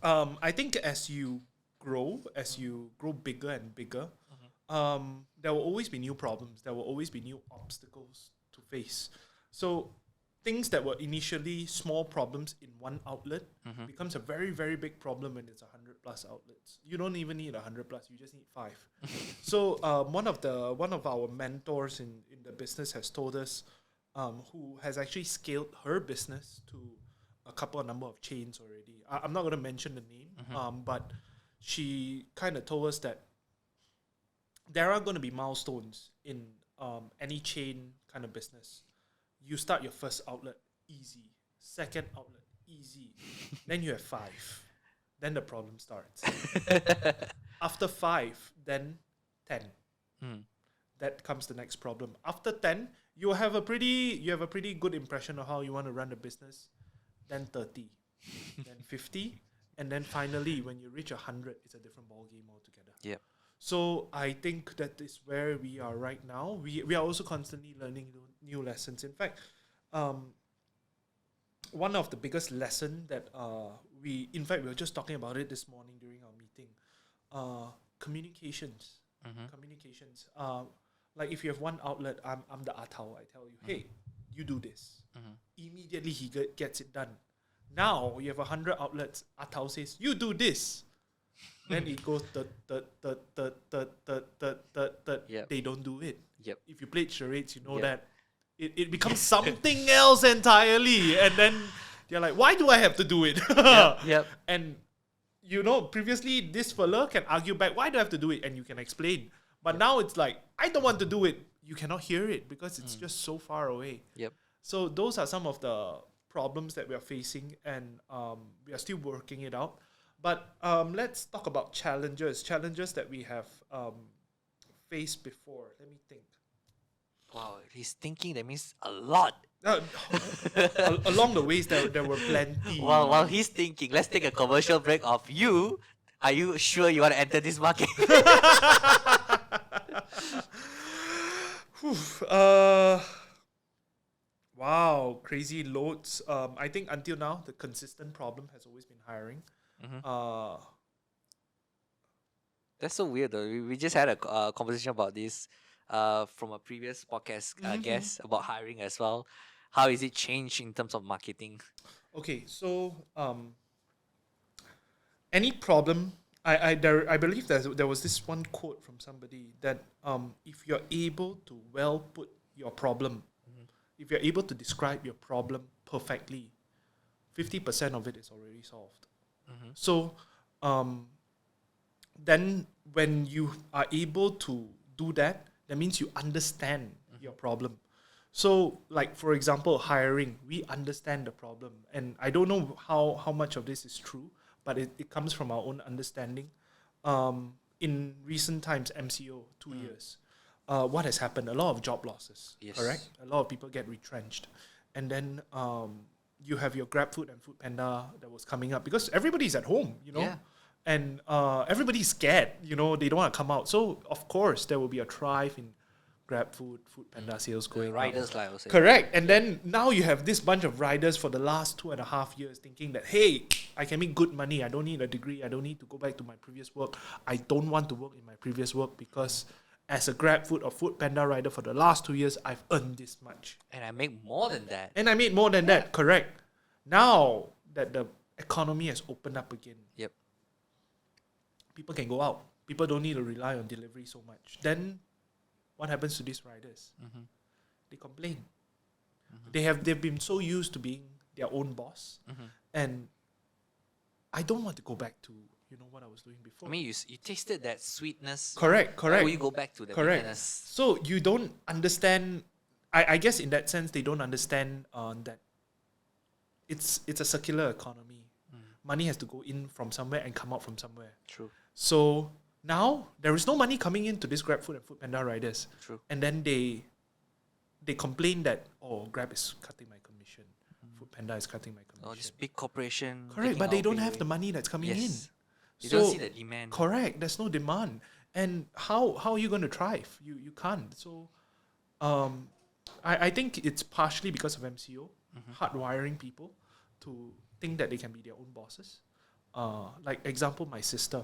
I think as you grow bigger and bigger, there will always be new problems. There will always be new obstacles to face. So things that were initially small problems in one outlet becomes a very, very big problem when it's 100 plus outlets. You don't even need 100 plus. You just need 5. So one of our mentors in the business has told us, who has actually scaled her business to a couple of number of chains already. I'm not going to mention the name, but she kind of told us that there are going to be milestones in any chain kind of business. You start your first outlet, easy. Second outlet, easy. Then you have 5. Then the problem starts. After 5, then 10. That comes the next problem. After 10, you have a pretty good impression of how you want to run the business. Then 30, then 50, and then finally, when you reach 100, it's a different ball game altogether. Yep. So I think that is where we are right now. We are also constantly learning new lessons. In fact, one of the biggest lesson that we were just talking about it this morning during our meeting. Communications. Communications. Like if you have one outlet, I'm the atao. I tell you, hey, you do this. Immediately he gets it done. Now you have 100 outlets. Atao says, you do this. Then it goes Yep. They don't do it. Yep. If you played charades, you know Yep. that it becomes something else entirely. And then they're like, why do I have to do it? Yep. And you know, previously this fella can argue back, why do I have to do it? And you can explain. But now it's like, I don't want to do it. You cannot hear it because it's just so far away. Yep. So those are some of the problems that we are facing, and we are still working it out. But let's talk about challenges that we have faced before. Let me think. Wow, he's thinking. That means a lot. Along the ways, there were plenty. While he's thinking, let's take a commercial break of you. Are you sure you want to enter this market? Wow, crazy loads. I think until now, the consistent problem has always been hiring. That's so weird though. We just had a conversation about this from a previous podcast guest about hiring as well. How is it changed in terms of marketing? Okay, so any problem, I believe there was this one quote from somebody that if you're able to well put your problem, if you're able to describe your problem perfectly, 50% of it is already solved. So then when you are able to do that, that means you understand your problem. So like, for example, hiring, we understand the problem. And I don't know how much of this is true, but it comes from our own understanding. In recent times, MCO, 2 years, what has happened? A lot of job losses, correct? A lot of people get retrenched. And then you have your GrabFood and Foodpanda that was coming up because everybody's at home, you know? Yeah. And everybody's scared, you know, they don't want to come out. So, of course, there will be a thrive in GrabFood, Foodpanda sales going up. Riders, like I was saying. Correct. And then now you have this bunch of riders for the last 2.5 years thinking that, hey, I can make good money. I don't need a degree. I don't need to go back to my previous work. I don't want to work in my previous work because as a GrabFood or Foodpanda rider for the last 2 years, I've earned this much. And I make more than that. And I made more than that, correct. Now that the economy has opened up again, Yep. people can go out. People don't need to rely on delivery so much. Then what happens to these riders? They complain. They've been so used to being their own boss, and I don't want to go back to what I was doing before. I mean, you tasted that sweetness. Correct. Why will you go back to the bitterness? So you don't understand. I guess in that sense, they don't understand that it's a circular economy. Money has to go in from somewhere and come out from somewhere. True. So now there is no money coming into this GrabFood and Foodpanda riders. True. And then they complain that, oh, Grab is cutting my commission. Foodpanda is cutting my commission. Oh, this big corporation. Correct, but they don't have the money that's coming in. You don't see the demand. Correct, there's no demand. And how are you going to thrive? You can't. So I think it's partially because of MCO, hardwiring people to think that they can be their own bosses. Like example, my sister.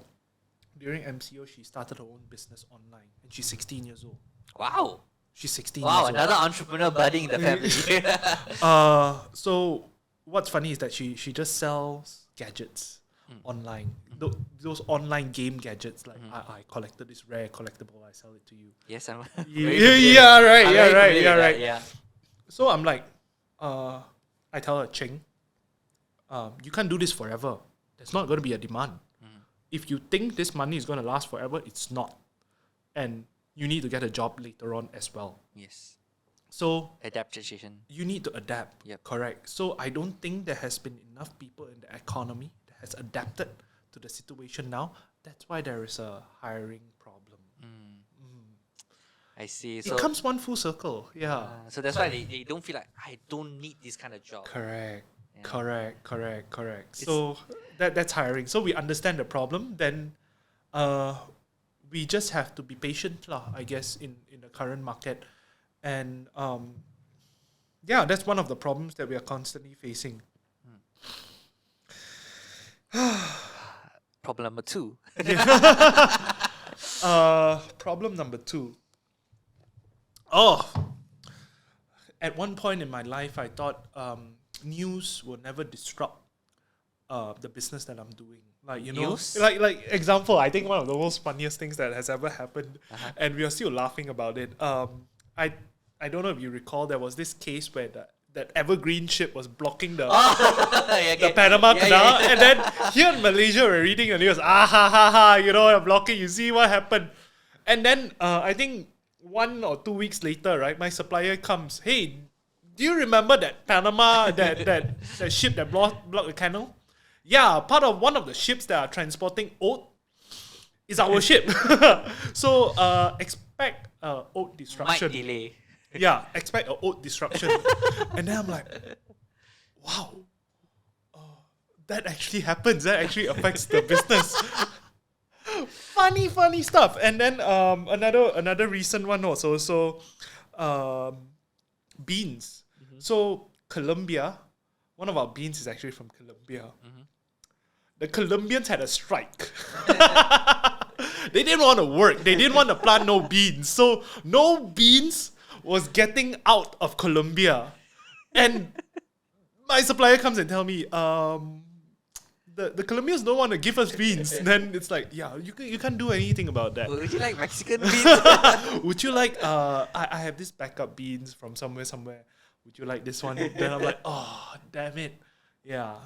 During MCO, she started her own business online, and she's 16 years old. Wow. She's 16 Wow, years another entrepreneur budding in the family. old. So what's funny is that she just sells gadgets online. Those online game gadgets, like I collected this rare collectible, I sell it to you. Yes, I'm. Yeah, right, I'm yeah, very right, familiar yeah, with that, right. Yeah. So I'm like, I tell her, Cheng, you can't do this forever. There's not going to be a demand. If you think this money is going to last forever, it's not. And you need to get a job later on as well. Yes. So Adaptation. you need to adapt. Yep. Correct. So I don't think there has been enough people in the economy that has adapted to the situation now. That's why there is a hiring problem. I see. It So, comes one full circle. Yeah. so that's why they don't feel like I don't need this kind of job. Correct. Yeah. Correct. So that's hiring. So we understand the problem. Then we just have to be patient, lah, I guess, in the current market. And yeah, that's one of the problems that we are constantly facing. Problem number 2. Problem number 2. Oh, at one point in my life, I thought news will never disrupt the business that I'm doing. Like, you know, News? like example, I think one of the most funniest things that has ever happened, and we are still laughing about it. I don't know if you recall, there was this case where that Evergreen ship was blocking the Panama Canal, and then here in Malaysia we're reading the news, you know, blocking. You see what happened, and then I think 1 or 2 weeks later, right, my supplier comes, hey, do you remember that Panama that ship that blocked the canal? Yeah, part of one of the ships that are transporting oat is our ship. So expect oat disruption. Might delay. Yeah, expect a oat disruption. And then I'm like, wow, that actually happens. That actually affects the business. Funny stuff. And then another recent one was also beans. So Colombia, one of our beans is actually from Colombia. The Colombians had a strike. They didn't want to work. They didn't want to plant no beans. So no beans was getting out of Colombia. And my supplier comes and tell me, the Colombians don't want to give us beans. Then it's like, yeah, you can't do anything about that. Would you like Mexican beans? Would you like, I have this backup beans from somewhere. Would you like this one? Then I'm like, oh, damn it. Yeah.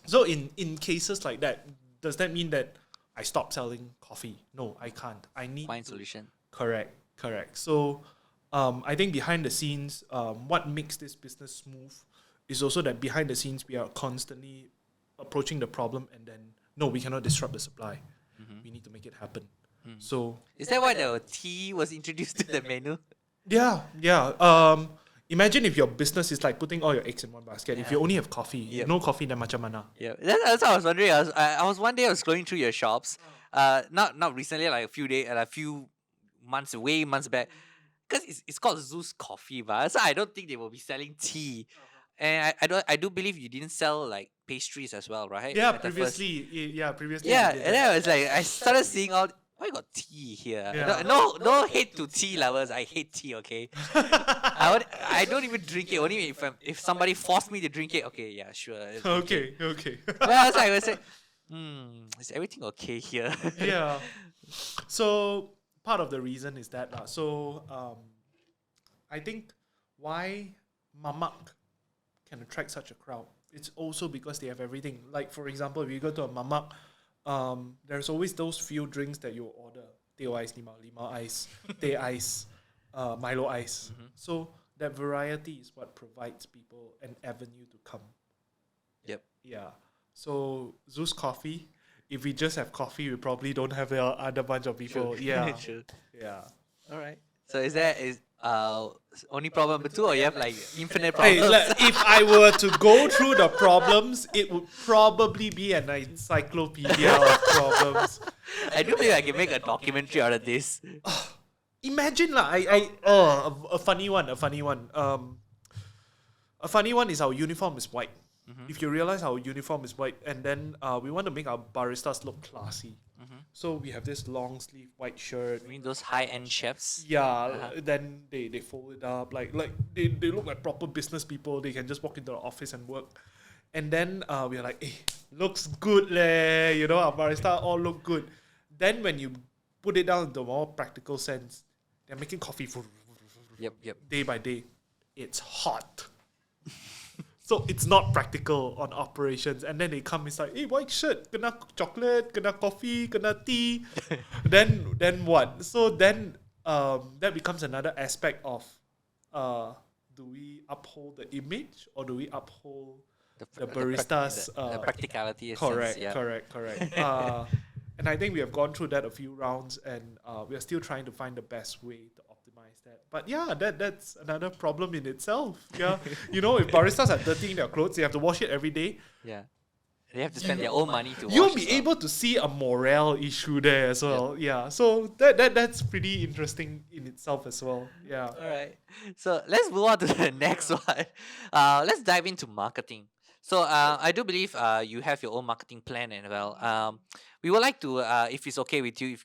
So in cases like that, does that mean that I stop selling coffee? No, I can't. I need Find to- solution. Correct. So I think behind the scenes, what makes this business smooth is also that behind the scenes we are constantly approaching the problem and then, no, we cannot disrupt the supply. We need to make it happen. So Is that why the tea was introduced to the menu? yeah. Imagine if your business is like putting all your eggs in one basket. If you only have coffee, no coffee, then macam mana? Yeah, that's what I was wondering. I was one day I was scrolling through your shops, not recently, like a few months back, because it's called Zus Coffee, but so I don't think they will be selling tea, and I do believe you didn't sell like pastries as well, right? Yeah, At the first- previously. Yeah, we did and that. then I was like, I started seeing all. Why you got tea here? Yeah. No hate to tea lovers. I hate tea. Okay, I don't even drink it. Only if somebody forced me to drink it. Okay, yeah, sure. I'll drink it. Okay. But I was like, is everything okay here? Yeah. So part of the reason is that so I think why Mamak can attract such a crowd. It's also because they have everything. Like for example, if you go to a Mamak, there's always those few drinks that you order. Teh ice, lima ice, teh ice, Milo ice. So that variety is what provides people an avenue to come. Yep. Yeah. So Zus Coffee, if we just have coffee, we probably don't have a other bunch of people. Yeah. True. Yeah. All right. So is only problem number 2, or you have like infinite Hey, problems? if I were to go through the problems, it would probably be an encyclopedia of problems. I do think I can make a documentary out of this. Imagine a funny one. A funny one is our uniform is white. If you realize our uniform is white, and then we want to make our baristas look classy. So we have this long sleeve white shirt. I mean those high-end chefs. Yeah, then they fold it up like they look like proper business people. They can just walk into the office and work. And then we're like, hey, looks good leh. You know, our barista all look good. Then when you put it down into a more practical sense, they're making coffee for Yep. day by day. It's hot. So it's not practical on operations. And then they come, it's like, hey, white shirt, kena chocolate, kena coffee, kena tea. then what? So then that becomes another aspect of do we uphold the image or do we uphold the barista's the practicality correct, essence, yeah. correct. And I think we have gone through that a few rounds, and we are still trying to find the best way to optimize that. But yeah, that's another problem in itself. Yeah, you know, if baristas are dirtying their clothes, they have to wash it every day. Yeah. They have to spend their own money to You'll wash be as well. able to see a morale issue there as well. Yeah, so that's pretty interesting in itself as well. Yeah. All right. So let's move on to the next one. Let's dive into marketing. So I do believe you have your own marketing plan as well. We would like to, if it's okay with you,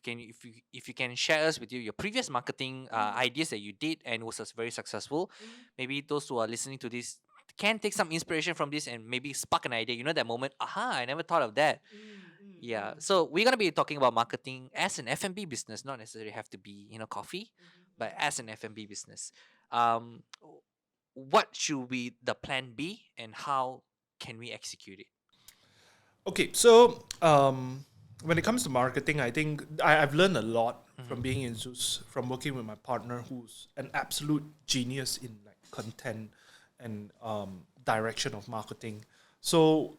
if you can share us with you your previous marketing ideas that you did and was very successful. Maybe those who are listening to this can take some inspiration from this and maybe spark an idea. You know that moment, aha! I never thought of that. Yeah. So we're gonna be talking about marketing as an F&B business, not necessarily have to be coffee, but as an F&B business. Um, what should we the plan be and how can we execute it? Okay, so when it comes to marketing, I think I've learned a lot from being in Zus, from working with my partner, who's an absolute genius in like content and direction of marketing. So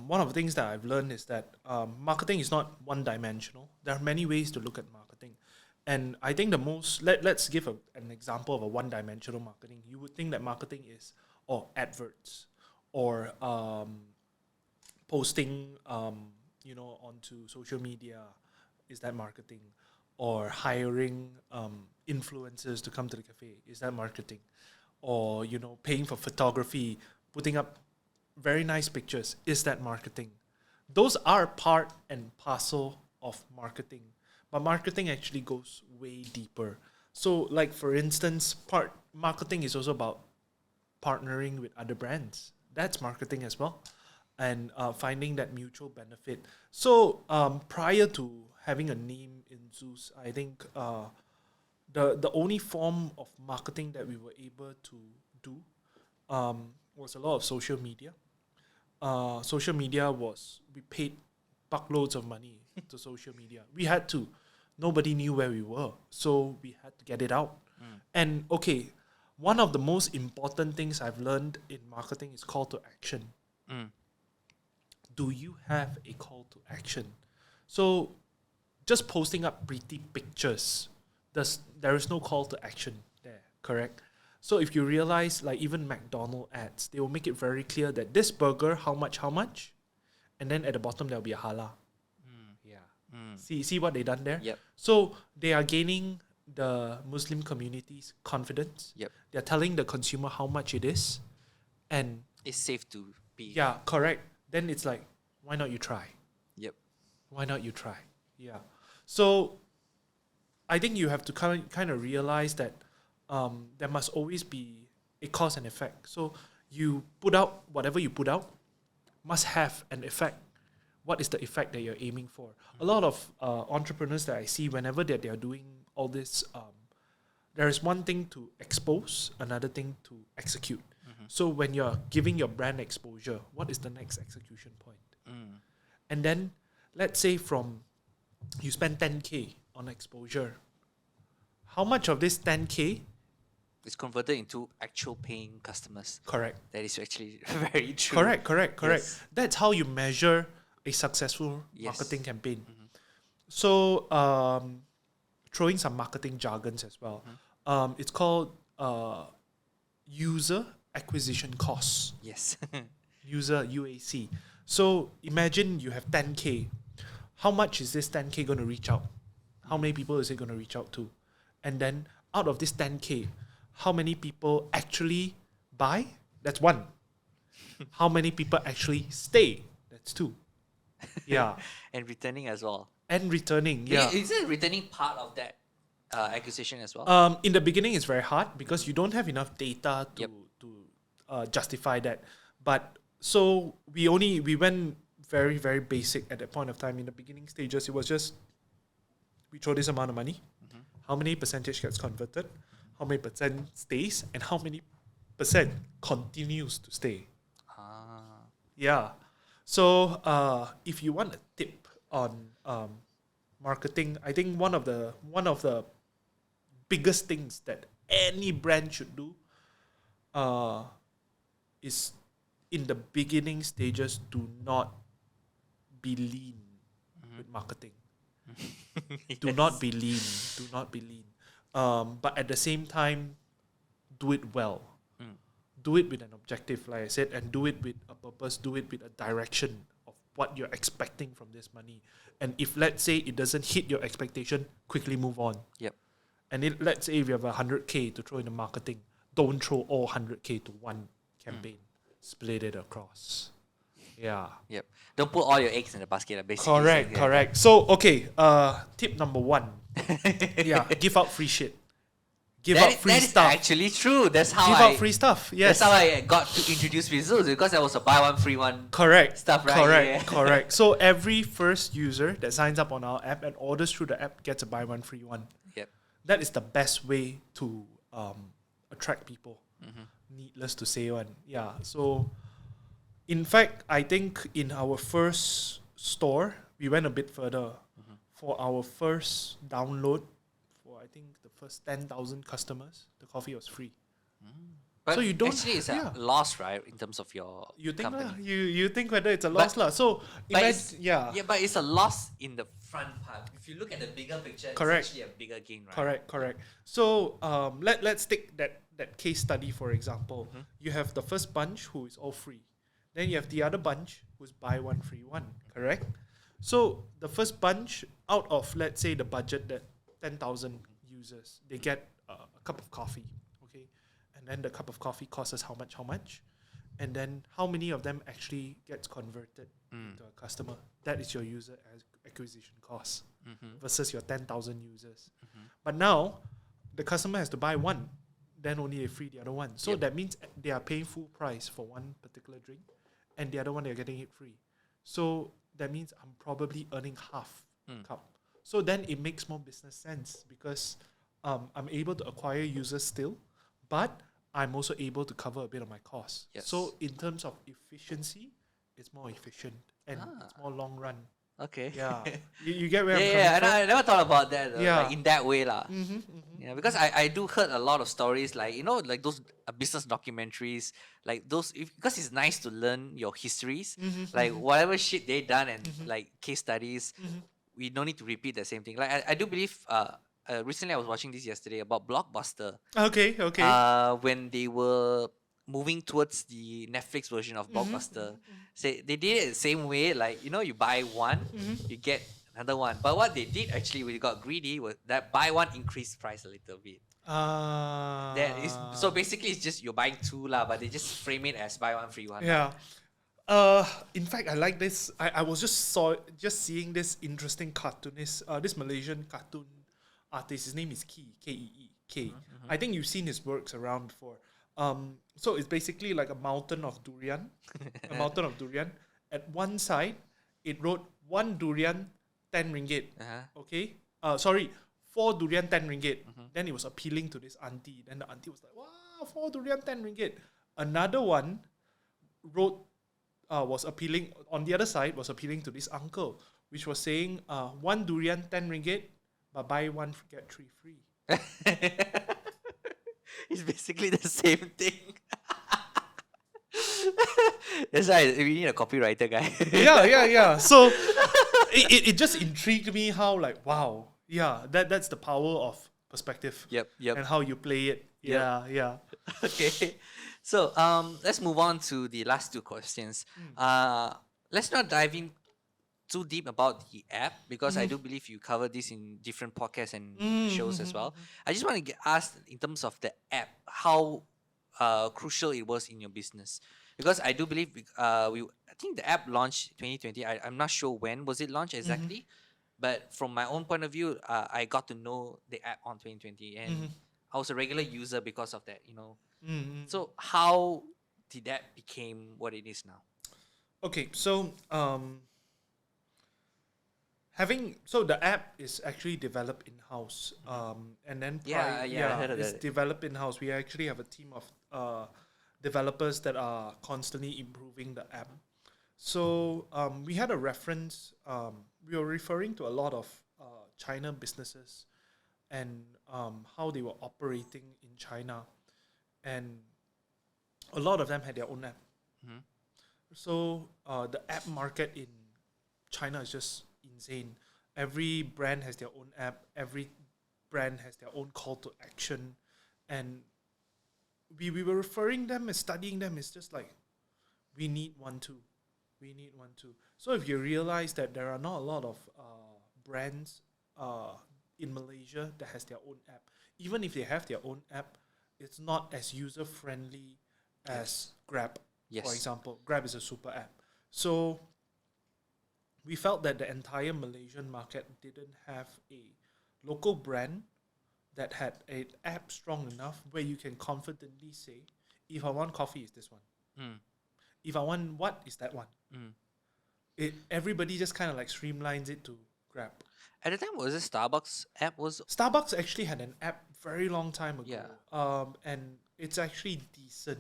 one of the things that I've learned is that marketing is not one-dimensional. There are many ways to look at marketing, and I think the most let's give an example of a one-dimensional marketing. You would think that marketing is adverts or posting onto social media, is that marketing? Or hiring influencers to come to the cafe, is that marketing? Or paying for photography, putting up very nice pictures, is that marketing? Those are part and parcel of marketing, but marketing actually goes way deeper. So like for instance, marketing is also about partnering with other brands. That's marketing as well, and finding that mutual benefit. So prior to having a name in Zus, I think the only form of marketing that we were able to do was a lot of social media. Social media we paid buckloads of money to social media. We had to. Nobody knew where we were, so we had to get it out. And okay, one of the most important things I've learned in marketing is call to action. Do you have a call to action? So just posting up pretty pictures, there is no call to action there, correct? So if you realize, like even McDonald's ads, they will make it very clear that this burger, how much, and then at the bottom there'll be a halal. Yeah. See what they done there? Yep. So they are gaining the Muslim community's confidence. Yep. They're telling the consumer how much it is, and It's safe to be. yeah, correct. Then it's like, why not you try? Yep. Why not you try? Yeah. So I think you have to kind of realize that there must always be a cause and effect. So you put out whatever you put out must have an effect. What is the effect that you're aiming for? A lot of entrepreneurs that I see, whenever they are doing all this, there is one thing to expose, another thing to execute. So when you're giving your brand exposure, what is the next execution point? And then let's say you spend 10K on exposure. How much of this 10K? It's converted into actual paying customers. Correct. That is actually very true. Correct. Yes. That's how you measure a successful marketing campaign. So throwing some marketing jargons as well. It's called user acquisition costs. Yes. User UAC. So imagine you have 10K. How much is this 10K going to reach out? How many people is it going to reach out to? And then out of this 10K, how many people actually buy? That's one. How many people actually stay? That's two. Yeah. And returning as well. And returning, yeah. Is it returning part of that acquisition as well? In the beginning, it's very hard because you don't have enough data to Yep. justify that. But So we went very, very basic at that point of time. In the beginning stages, it was just we throw this amount of money, how many percentage gets converted, how many percent stays, and how many percent continues to stay. Ah. Yeah. So if you want a tip on marketing, I think one of the biggest things that any brand should do is in the beginning stages, do not be lean with marketing. Do not be lean. Do not be lean. But at the same time, do it well. Do it with an objective, like I said, and do it with a purpose. Do it with a direction of what you're expecting from this money. And if, let's say, it doesn't hit your expectation, quickly move on. Yep. And let's say if you have 100K to throw in the marketing, don't throw all 100K to one campaign. Split it across. Yeah. Yep. Don't put all your eggs in the basket. Basically. Correct. So, okay, tip number 1. Yeah, give out free shit. Give out free that is stuff. actually true. That's how Give out free stuff. Yes. That's how I got to introduce with Zus, because there was a buy one free one. Correct. Stuff, right? Correct. So every first user that signs up on our app and orders through the app gets a buy one free one. Yep. That is the best way to attract people. Needless to say one. Yeah. So in fact, I think in our first store, we went a bit further. For our first download, for I think the first 10,000 customers, the coffee was free. But so you don't actually it's a loss, right, in terms of your you think company. you think whether it's a loss lah. So But yeah, it's a loss in the front part. If you look at the bigger picture, Correct. it's actually a bigger gain, right? Correct. So let's take that case study for example. You have the first bunch who is all free. Then you have the other bunch who's buy one free one, correct? So the first bunch, out of let's say the budget that 10,000 users, they get a cup of coffee, okay? And then the cup of coffee costs us how much? And then how many of them actually gets converted into a customer? That is your user acquisition cost versus your 10,000 users. But now, the customer has to buy one, then only they free the other one. So that means they are paying full price for one particular drink, and the other one they're getting it free. So that means I'm probably earning half cup. So then it makes more business sense because I'm able to acquire users still, but I'm also able to cover a bit of my costs. Yes. So in terms of efficiency, it's more efficient and it's more long run. Okay. Yeah, you get where I'm coming and from? I never thought about that Yeah. like in that way lah. Yeah, because I do heard a lot of stories like like those business documentaries, like those because it's nice to learn your histories, like whatever shit they done and like case studies. We don't need to repeat the same thing. Like I do believe recently I was watching this yesterday about Blockbuster. Okay. When they were moving towards the Netflix version of Blockbuster, say they did it the same way. Like you buy one, you get another one. But what they did actually, when they got greedy, was that buy one increased price a little bit. That is so basically it's just you're buying two lah, but they just frame it as buy one free one. Yeah. In fact, I like this. I was just seeing this interesting cartoonist, this Malaysian cartoon artist. His name is K. I think you've seen his works around before. So it's basically like a mountain of durian. At one side, it wrote 1 durian, 10 ringgit. Okay. 4 durian, 10 ringgit. Then it was appealing to this auntie. Then the auntie was like, wow, 4 durian, 10 ringgit. Another one wrote, was appealing, on the other side, was appealing to this uncle, which was saying, 1 durian, 10 ringgit, but buy one, get 3 free. It's basically the same thing. That's why we need a copywriter guy. Yeah. So it just intrigued me how wow, that's the power of perspective. Yep. And how you play it. Yeah. Okay. So let's move on to the last two questions. Let's not dive in too deep about the app because I do believe you cover this in different podcasts and shows as well. I just want to get asked in terms of the app how crucial it was in your business, because I do believe I think the app launched 2020. I'm not sure when was it launched exactly, but from my own point of view, I got to know the app on 2020 and I was a regular user because of that. So how did that became what it is now? Okay, so the app is actually developed in house, and then I heard of it's that. developed in house. We actually have a team of developers that are constantly improving the app. So we had a reference. We were referring to a lot of China businesses and how they were operating in China, and a lot of them had their own app. Mhm. So the app market in China is just insane. Every brand has their own app. Every brand has their own call to action, and we were referring them and studying them. It's just like we need one too. We need one too. So if you realize that there are not a lot of brands in Malaysia that has their own app, even if they have their own app, it's not as user friendly as Grab. Yes. For example, Grab is a super app. So we felt that the entire Malaysian market didn't have a local brand that had an app strong enough where you can confidently say, if I want coffee, it's this one. Mm. If I want what, is that one. Mm. Everybody just kind of like streamlines it to Grab. At the time, was it Starbucks app was? Starbucks actually had an app very long time ago. Yeah. And it's actually decent,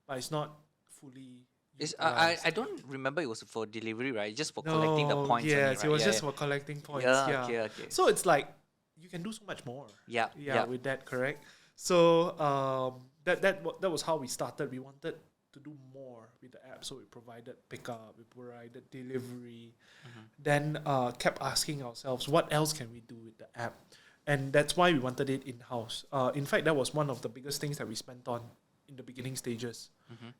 but it's not fully Is utilized. I don't remember it was for delivery, right? Just for collecting the points. Yes, only, right? it was Yeah, just yeah. for collecting points. Yeah, Yeah. okay. So it's like you can do so much more. Yeah, Yeah, yeah. with that, correct. So that was how we started. We wanted to do more with the app, so we provided pickup, we provided delivery. Then kept asking ourselves, what else can we do with the app? And that's why we wanted it in house. In fact, that was one of the biggest things that we spent on in the beginning stages.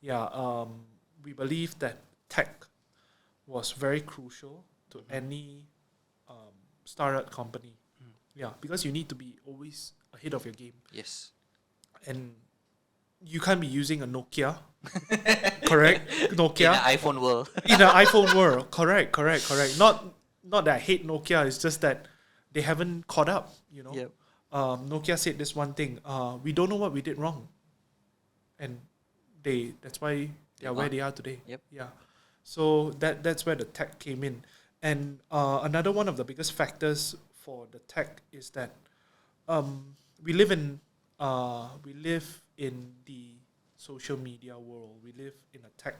Yeah, we believe that tech was very crucial to any startup company. Yeah, because you need to be always ahead of your game, Yes. and you can't be using a Nokia, correct? In Nokia the iPhone world. in an iPhone world, correct. Not that I hate Nokia, it's just that they haven't caught up. Yep. Nokia said this one thing. We don't know what we did wrong, and that's why they are where they are today. Yep. Yeah. So that's where the tech came in, and another one of the biggest factors for the tech is that we live in the social media world. We live in a tech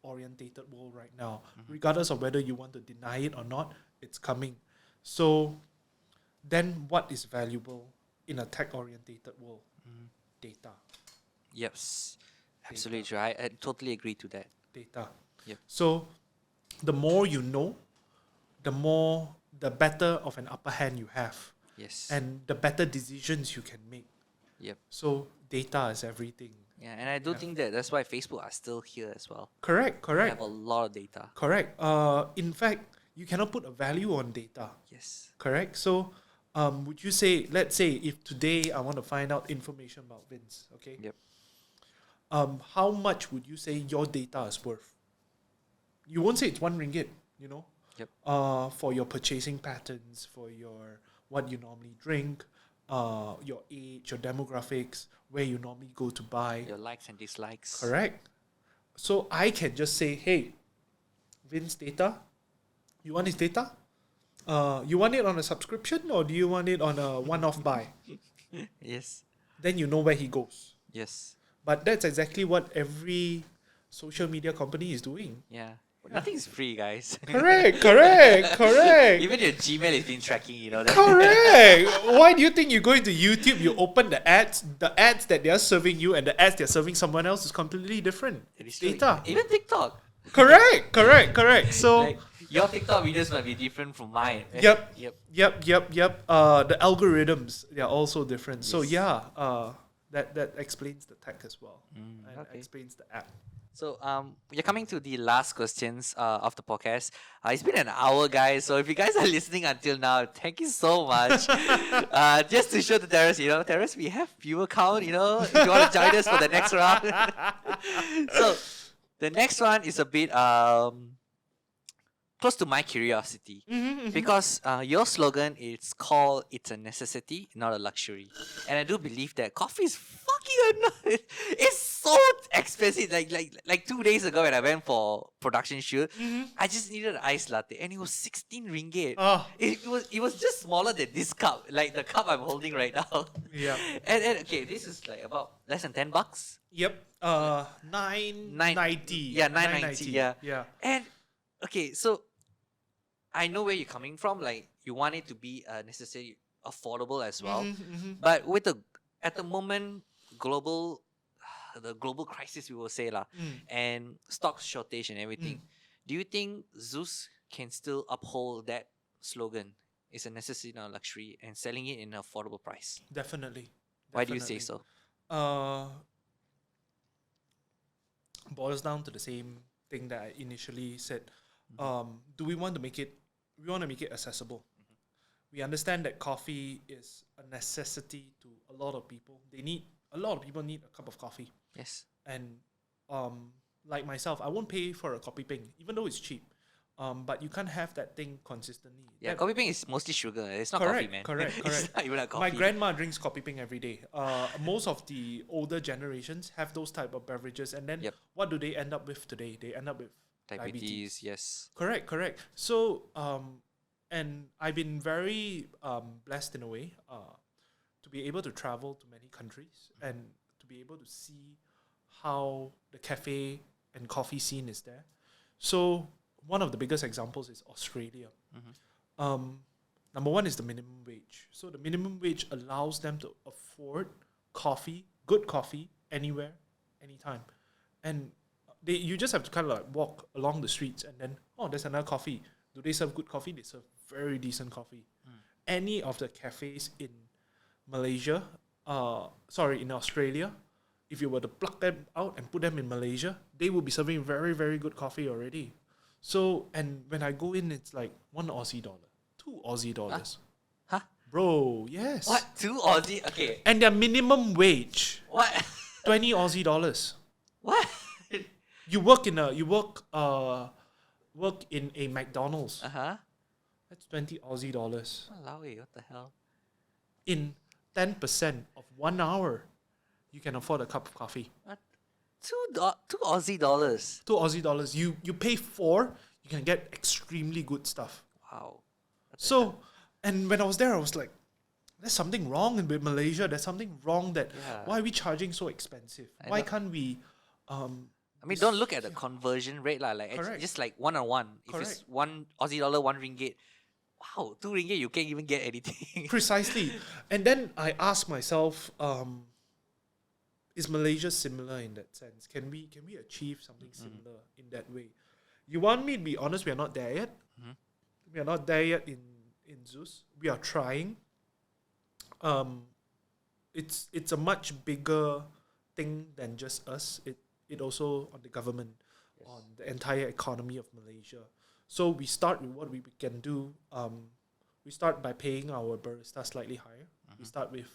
orientated world right now. Regardless of whether you want to deny it or not, it's coming. So then what is valuable in a tech orientated world? Data. Yes. Absolutely true. I totally agree to that. Data. Yep. So the more you know, the better of an upper hand you have, Yes. and the better decisions you can make. Yep. So data is everything. Yeah, and I do think that's why Facebook are still here as well. Correct. They have a lot of data. Correct. In fact, you cannot put a value on data. Yes. Correct. So, would you say, let's say, if today I want to find out information about Vince, okay? Yep. How much would you say your data is worth? You won't say it's RM1, Yep. For your purchasing patterns, for what you normally drink, your age, your demographics, where you normally go to buy. Your likes and dislikes. Correct. So I can just say, hey, Vince data, you want his data? You want it on a subscription, or do you want it on a one-off buy? Yes. Then you know where he goes. Yes. But that's exactly what every social media company is doing. Yeah. Nothing is free, guys. Correct. Even your Gmail is been tracking, that. Correct. Why do you think you go into YouTube, you open the ads that they are serving you and the ads they're serving someone else is completely different. It is It's true. data. Even TikTok. Correct. So Like, your TikTok videos might be different from mine. Yep. Yep. The algorithms, they're also different. So Yes. yeah, that explains the tech as well. And okay. explains the app. So we're coming to the last questions of the podcast. It's been an hour, guys. So if you guys are listening until now, thank you so much. Just to show the Terence, Terence, we have viewer count. If you want to join us for the next round. So the next one is a bit close to my curiosity, because your slogan is called "It's a necessity, not a luxury," and I do believe that coffee is fucking joking or not? It's so expensive. Like 2 days ago when I went for production shoot, I just needed an iced latte and it was 16 ringgit. Ah. It was just smaller than this cup, like the cup I'm holding right now. Yeah. And okay, this is like about less than $10. Yep. 990. Yeah, 990. Yeah. Yeah. And okay, so I know where you're coming from. Like you want it to be necessarily affordable as well, but with at the moment global, the global crisis we will say lah, and stock shortage and everything. Do you think Zus can still uphold that slogan? It's a necessity, not a luxury, and selling it in an affordable price. Definitely. Why do you say so? Boils down to the same thing that I initially said. Do we want to make it? We want to make it accessible. We understand that coffee is a necessity to a lot of people. A lot of people need a cup of coffee. Yes. And like myself, I won't pay for a kopi peng, even though it's cheap. But you can't have that thing consistently. Yeah, kopi peng is mostly sugar. It's not Correct, coffee, man. correct. It's not even like coffee. My grandma drinks kopi peng every day. Most of the older generations have those type of beverages, and then what do they end up with today? They end up with diabetes. Yes. Correct. So, and I've been very blessed in a way to be able to travel to many countries and to be able to see how the cafe and coffee scene is there. So one of the biggest examples is Australia. Number one is the minimum wage. So the minimum wage allows them to afford good coffee, anywhere, anytime. And you just have to kind of like walk along the streets and then, there's another coffee. Do they serve good coffee? They serve very decent coffee. Any of the cafes in in Australia, if you were to pluck them out and put them in Malaysia, they will be serving very, very good coffee already. So, and when I go in, it's like $1 Aussie, $2 Aussie. Huh? Bro, yes. What? 2 Aussie? Okay. And their minimum wage, What? $20 Aussie. What? You work in a McDonald's. That's $20 Aussie. Walao, what the hell? In 10% of 1 hour, you can afford a cup of coffee. What? Two Aussie dollars. $2 Aussie. You pay 4, you can get extremely good stuff. Wow. So, and when I was there, I was like, there's something wrong with Malaysia. There's something wrong why are we charging so expensive? Why can't we? I mean, don't look at the conversion rate lah. Like just like 1-on-1. If it's $1 Aussie, $1 ringgit. Wow, 2 ringgit you can't even get anything. Precisely. And then I asked myself, is Malaysia similar in that sense? Can we achieve something similar in that way? You want me to be honest? We are not there yet. We are not there yet in Zus. We are trying. It's a much bigger thing than just us. It also on the government, on the entire economy of Malaysia. So we start with what we can do. We start by paying our barista slightly higher. We start with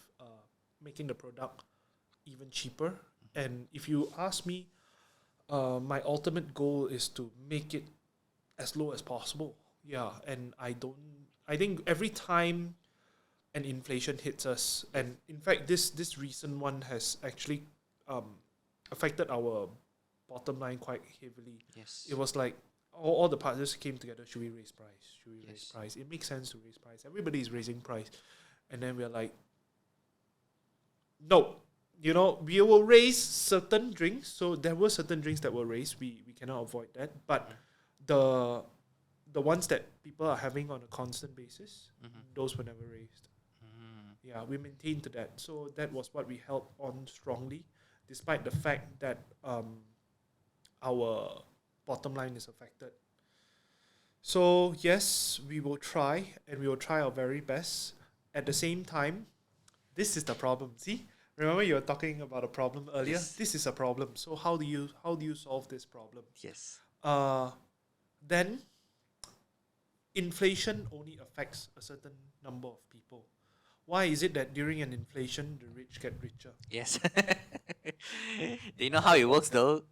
making the product even cheaper. And if you ask me, my ultimate goal is to make it as low as possible. Yeah, and I think every time an inflation hits us, and in fact this recent one has actually affected our bottom line quite heavily. Yes. It was like all the partners came together. Should we raise price? Raise price? It makes sense to raise price. Everybody is raising price. And then we're like, no. We will raise certain drinks. So there were certain drinks that were raised. We cannot avoid that. But the ones that people are having on a constant basis, those were never raised. Yeah, we maintained to that. So that was what we held on strongly, despite the fact that our bottom line is affected. So yes, we will try, and we will try our very best. At the same time, this is the problem. See? Remember you were talking about a problem earlier? Yes. This is a problem. So how do you solve this problem? Yes. Then inflation only affects a certain number of people. Why is it that during an inflation the rich get richer? Yes. Do you know how it works though?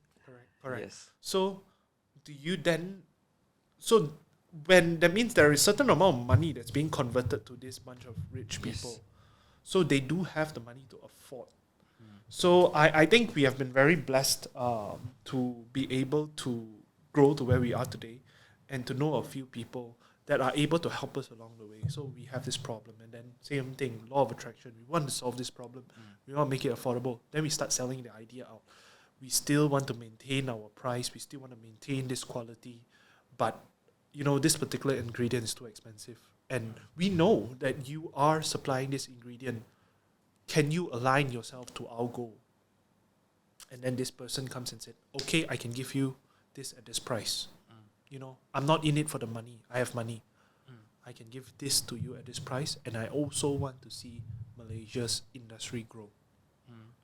Correct. Yes. So when that means there is certain amount of money that's being converted to this bunch of rich people. Yes. So they do have the money to afford. So I think we have been very blessed to be able to grow to where we are today and to know a few people that are able to help us along the way. So we have this problem, and then same thing, law of attraction. We want to solve this problem. We want to make it affordable. Then we start selling the idea out. We still want to maintain our price. We still want to maintain this quality, but this particular ingredient is too expensive. And we know that you are supplying this ingredient. Can you align yourself to our goal? And then this person comes and said, okay, I can give you this at this price. I'm not in it for the money. I have money. I can give this to you at this price, and I also want to see Malaysia's industry grow.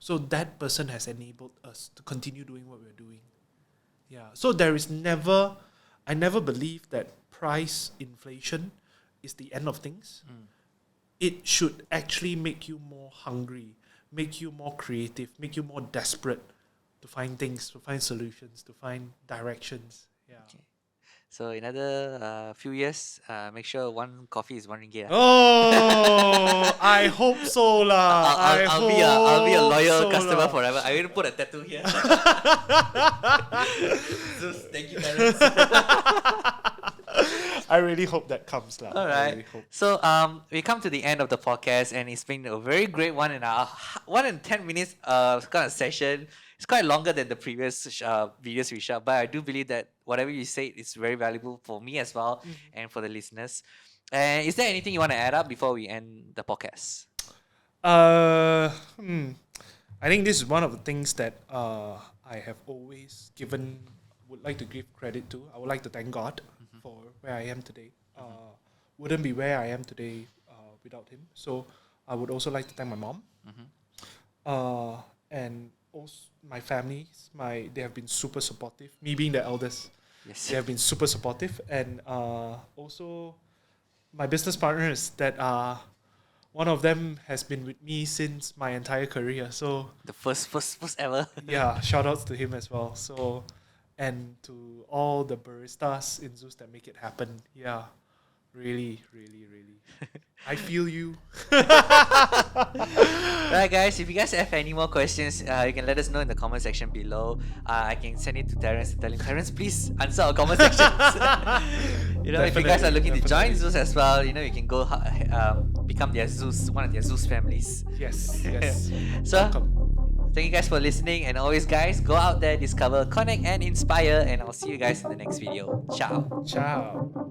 So that person has enabled us to continue doing what we're doing. Yeah. So I never believe that price inflation is the end of things. It should actually make you more hungry, make you more creative, make you more desperate to find things, to find solutions, to find directions. Yeah. Okay. So another few years, make sure one coffee is RM1. Oh, I hope so lah. I'll be a loyal so customer lah. forever. I will put a tattoo here. Zus, thank you, Terence. I really hope that comes lah. All I right. really hope. So we come to the end of the podcast, and it's been a very great 1 and 10 minutes kind of session. It's quite longer than the previous videos we shot, but I do believe that whatever you say is very valuable for me as well and for the listeners. And is there anything you want to add up before we end the podcast? I think this is one of the things that I have always would like to give credit to. I would like to thank God for where I am today. Wouldn't be where I am today without him. So I would also like to thank my mom. And also my family. They have been super supportive. Me being the eldest, Yes. they have been super supportive. And also my business partners that one of them has been with me since my entire career. So The first ever. yeah, shout outs to him as well. So, and to all the baristas in Zus that make it happen. Yeah, really, really, really. I feel you. Right, guys, if you guys have any more questions, you can let us know in the comment section below. I can send it to Terence and tell him, Terence, please answer our comment sections. If you guys are looking to join Definitely. Zus as well, you can go become one of their Zus families. Yes, yes. So, Welcome. thank you guys for listening, and always, guys, go out there, discover, connect, and inspire. And I'll see you guys in the next video. Ciao. Ciao.